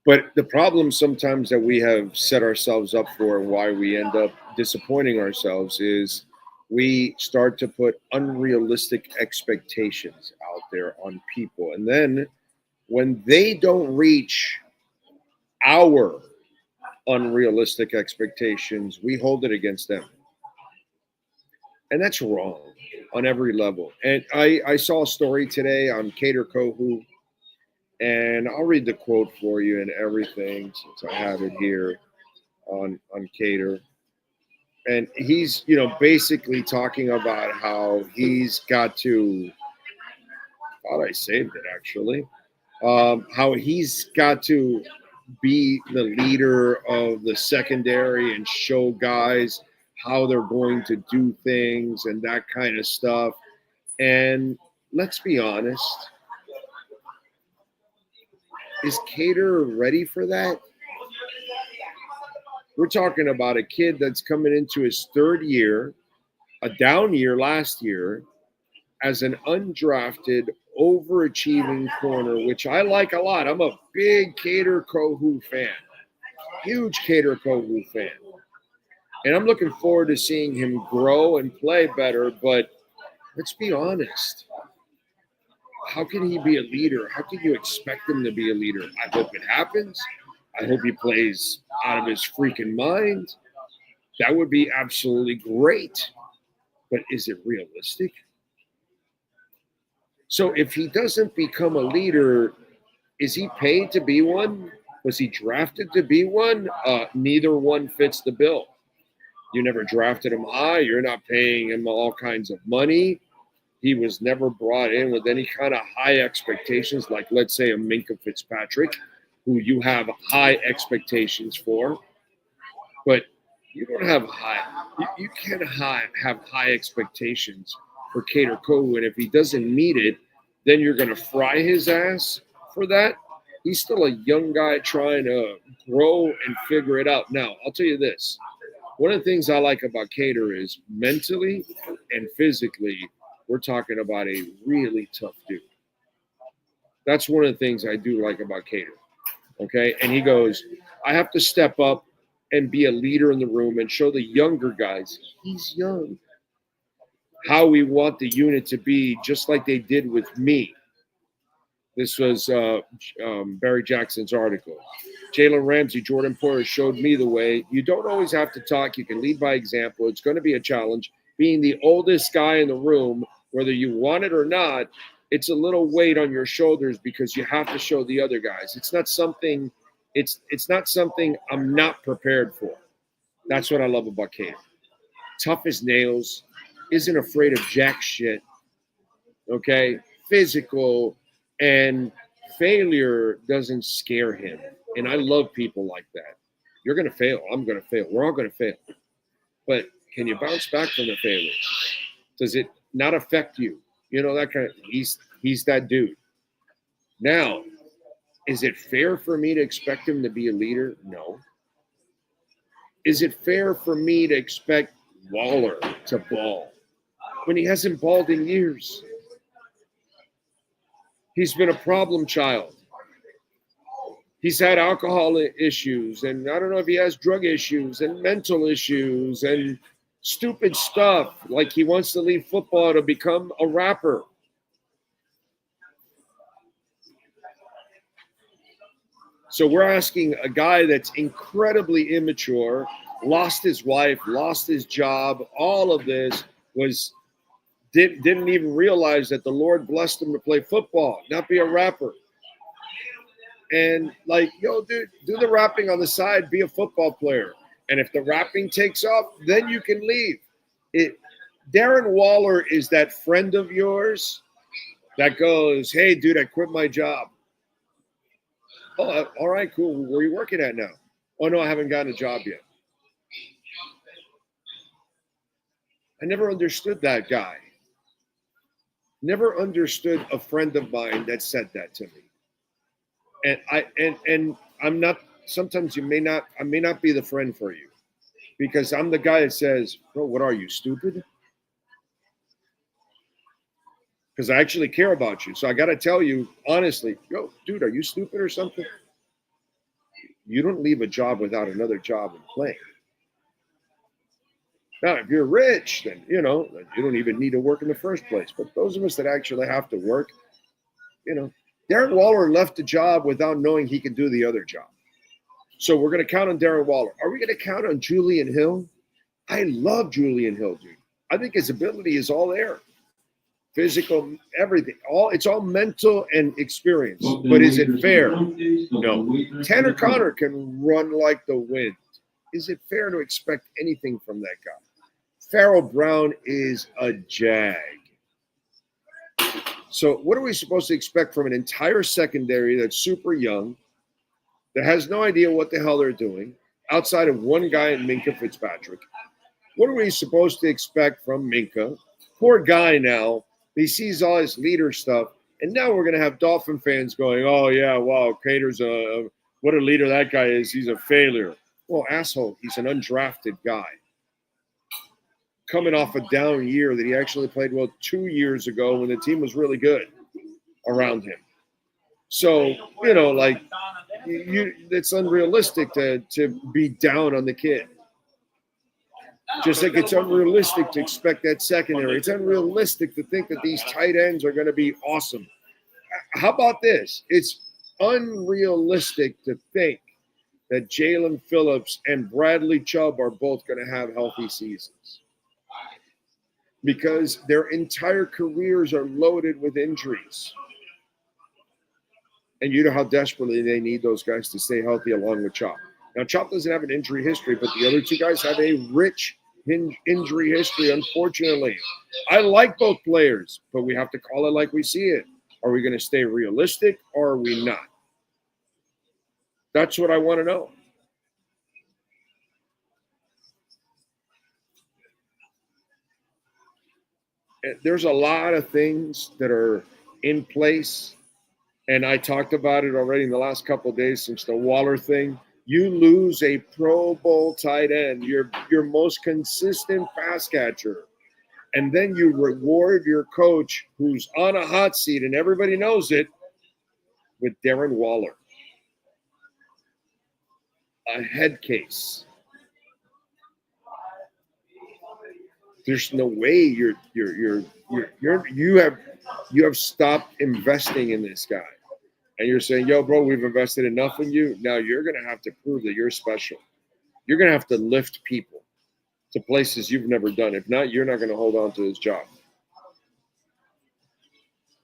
But the problem sometimes that we have set ourselves up for, and why we end up disappointing ourselves, is we start to put unrealistic expectations out there on people. And then when they don't reach our unrealistic expectations, we hold it against them. And that's wrong on every level. And I saw a story today on Cater Kohu, and I'll read the quote for you and everything, since I have it here on Cater. And he's, basically talking about how he's got to, thought I saved it actually, how he's got to be the leader of the secondary and show guys how they're going to do things and that kind of stuff. And let's be honest, is Cater ready for that? We're talking about a kid that's coming into his third year, a down year last year, as an undrafted, overachieving corner, which I like a lot. I'm a big Cater Kohu fan, huge Cater Kohu fan. And I'm looking forward to seeing him grow and play better. But let's be honest. How can he be a leader? How can you expect him to be a leader? I hope it happens. I hope he plays out of his freaking mind. That would be absolutely great. But is it realistic? So if he doesn't become a leader, is he paid to be one? Was he drafted to be one? Neither one fits the bill. You never drafted him high. You're not paying him all kinds of money. He was never brought in with any kind of high expectations, like, let's say, a Minka Fitzpatrick, who you have high expectations for. But you don't have you can't have high expectations for Cater Kohu. And if he doesn't meet it, then you're going to fry his ass for that. He's still a young guy trying to grow and figure it out. Now, I'll tell you this. One of the things I like about Cater is mentally and physically, we're talking about a really tough dude. That's one of the things I do like about Cater. Okay. And he goes, I have to step up and be a leader in the room and show the younger guys, he's young, how we want the unit to be, just like they did with me. This was Barry Jackson's article. Jalen Ramsey, Jordan Poyer showed me the way. You don't always have to talk. You can lead by example. It's going to be a challenge. Being the oldest guy in the room, whether you want it or not, it's a little weight on your shoulders because you have to show the other guys. It's not something I'm not prepared for. That's what I love about Cater. Tough as nails, isn't afraid of jack shit. Okay? Physical, and failure doesn't scare him. And I love people like that. You're going to fail. I'm going to fail. We're all going to fail. But can you bounce back from the failure? Does it not affect you? That kind of, he's that dude. Now, is it fair for me to expect him to be a leader? No. Is it fair for me to expect Waller to ball when he hasn't balled in years? He's been a problem child. He's had alcohol issues, and I don't know if he has drug issues and mental issues and stupid stuff, like he wants to leave football to become a rapper. So we're asking a guy that's incredibly immature, lost his wife, lost his job, all of this, didn't even realize that the Lord blessed him to play football, not be a rapper. And like, yo, dude, do the rapping on the side, be a football player. And if the rapping takes off, then you can leave. Darren Waller is that friend of yours that goes, hey, dude, I quit my job. Oh, all right, cool. Where are you working at now? Oh, no, I haven't gotten a job yet. I never understood that guy. Never understood a friend of mine that said that to me. And I'm not, sometimes I may not be the friend for you because I'm the guy that says, bro, what are you, stupid? Because I actually care about you. So I got to tell you, honestly, yo, dude, are you stupid or something? You don't leave a job without another job and playing. Now, if you're rich, then, you don't even need to work in the first place. But those of us that actually have to work, Darren Waller left the job without knowing he could do the other job. So we're going to count on Darren Waller. Are we going to count on Julian Hill? I love Julian Hill, dude. I think his ability is all there. Physical, everything. It's all mental and experience. But is it fair? No. Tanner Connor can run like the wind. Is it fair to expect anything from that guy? Farrell Brown is a jag. So what are we supposed to expect from an entire secondary that's super young, that has no idea what the hell they're doing, outside of one guy in Minkah Fitzpatrick? What are we supposed to expect from Minkah? Poor guy now. He sees all his leader stuff, and now we're going to have Dolphin fans going, oh, yeah, wow, Cater's what a leader that guy is. He's a failure. Well, asshole, he's an undrafted guy. Coming off a down year that he actually played well 2 years ago when the team was really good around him. So, it's unrealistic to be down on the kid. Just like it's unrealistic to expect that secondary. It's unrealistic to think that these tight ends are going to be awesome. How about this? It's unrealistic to think that Jalen Phillips and Bradley Chubb are both going to have healthy seasons because their entire careers are loaded with injuries. And you know how desperately they need those guys to stay healthy along with Chop. Now, Chop doesn't have an injury history, but the other two guys have a rich injury history, unfortunately. I like both players, but we have to call it like we see it. Are we going to stay realistic or are we not? That's what I want to know. There's a lot of things that are in place, and I talked about it already in the last couple of days since the Waller thing. You lose a Pro Bowl tight end, your most consistent pass catcher, and then you reward your coach who's on a hot seat, and everybody knows it, with Darren Waller. A head case. There's no way you have stopped investing in this guy. And you're saying, yo, bro, we've invested enough in you. Now you're going to have to prove that you're special. You're going to have to lift people to places you've never done. If not, you're not going to hold on to this job.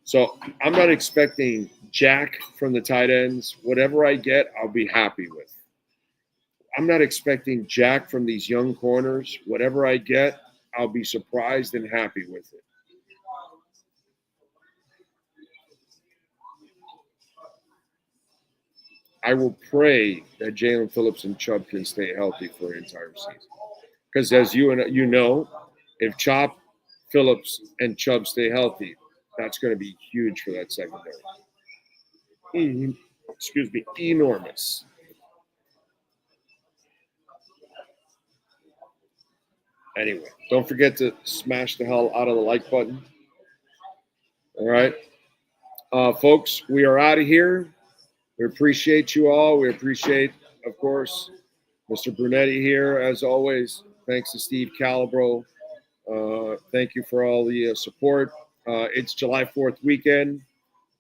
So I'm not expecting jack from the tight ends. Whatever I get, I'll be happy with. I'm not expecting jack from these young corners. Whatever I get, I'll be surprised and happy with it. I will pray that Jalen Phillips and Chubb can stay healthy for an entire season. Because as you know, if Chop, Phillips, and Chubb stay healthy, that's going to be huge for that secondary. Enormous. Anyway, don't forget to smash the hell out of the like button. All right. Folks, we are out of here. We appreciate you all. We appreciate, of course, Mr. Brunetti here, as always. Thanks to Steve Calabro. Thank you for all the support. It's July 4th weekend.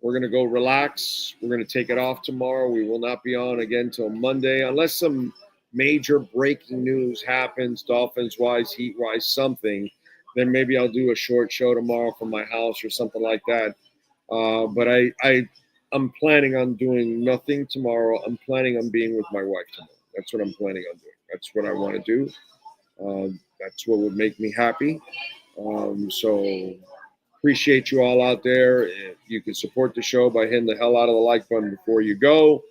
We're going to go relax. We're going to take it off tomorrow. We will not be on again till Monday unless some major breaking news happens, Dolphins-wise, Heat-wise, something. Then maybe I'll do a short show tomorrow from my house or something like that. But I'm planning on doing nothing tomorrow. I'm planning on being with my wife tomorrow. That's what I'm planning on doing. That's what I want to do. That's what would make me happy. So appreciate you all out there. You can support the show by hitting the hell out of the like button before you go.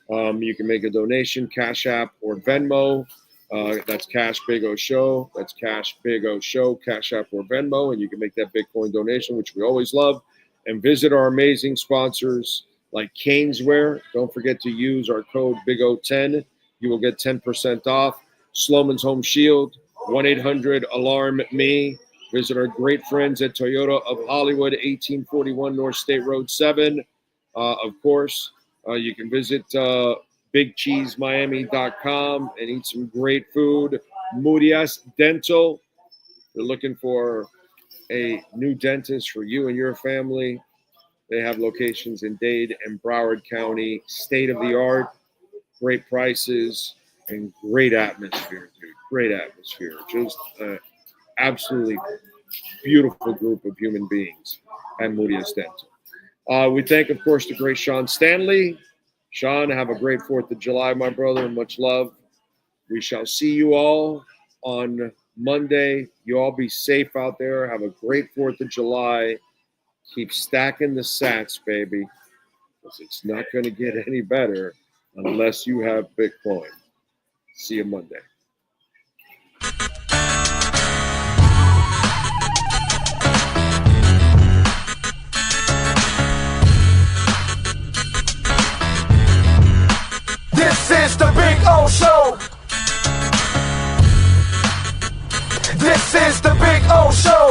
You can make a donation, Cash App or Venmo. That's Cash Big O Show. That's Cash Big O Show, Cash App or Venmo. And you can make that Bitcoin donation, which we always love. And visit our amazing sponsors like Caneswear. Don't forget to use our code BIGO10. You will get 10% off. Sloman's Home Shield, 1-800-ALARM-ME. Visit our great friends at Toyota of Hollywood, 1841 North State Road 7. Of course, you can visit BigCheeseMiami.com and eat some great food. Moody Dental. They're looking for a new dentist for you and your family. They have locations in Dade and Broward County. State of the art, great prices, and great atmosphere, dude. Great atmosphere. Just absolutely beautiful group of human beings at Moody Dental. We thank, of course, the great Sean Stanley. Sean, have a great 4th of July, my brother. Much love. We shall see you all on Monday. You all be safe out there. Have a great 4th of July. Keep stacking the sats, baby, because it's not going to get any better unless you have Bitcoin. See you Monday. This is the Big O Show. This is the Big O Show.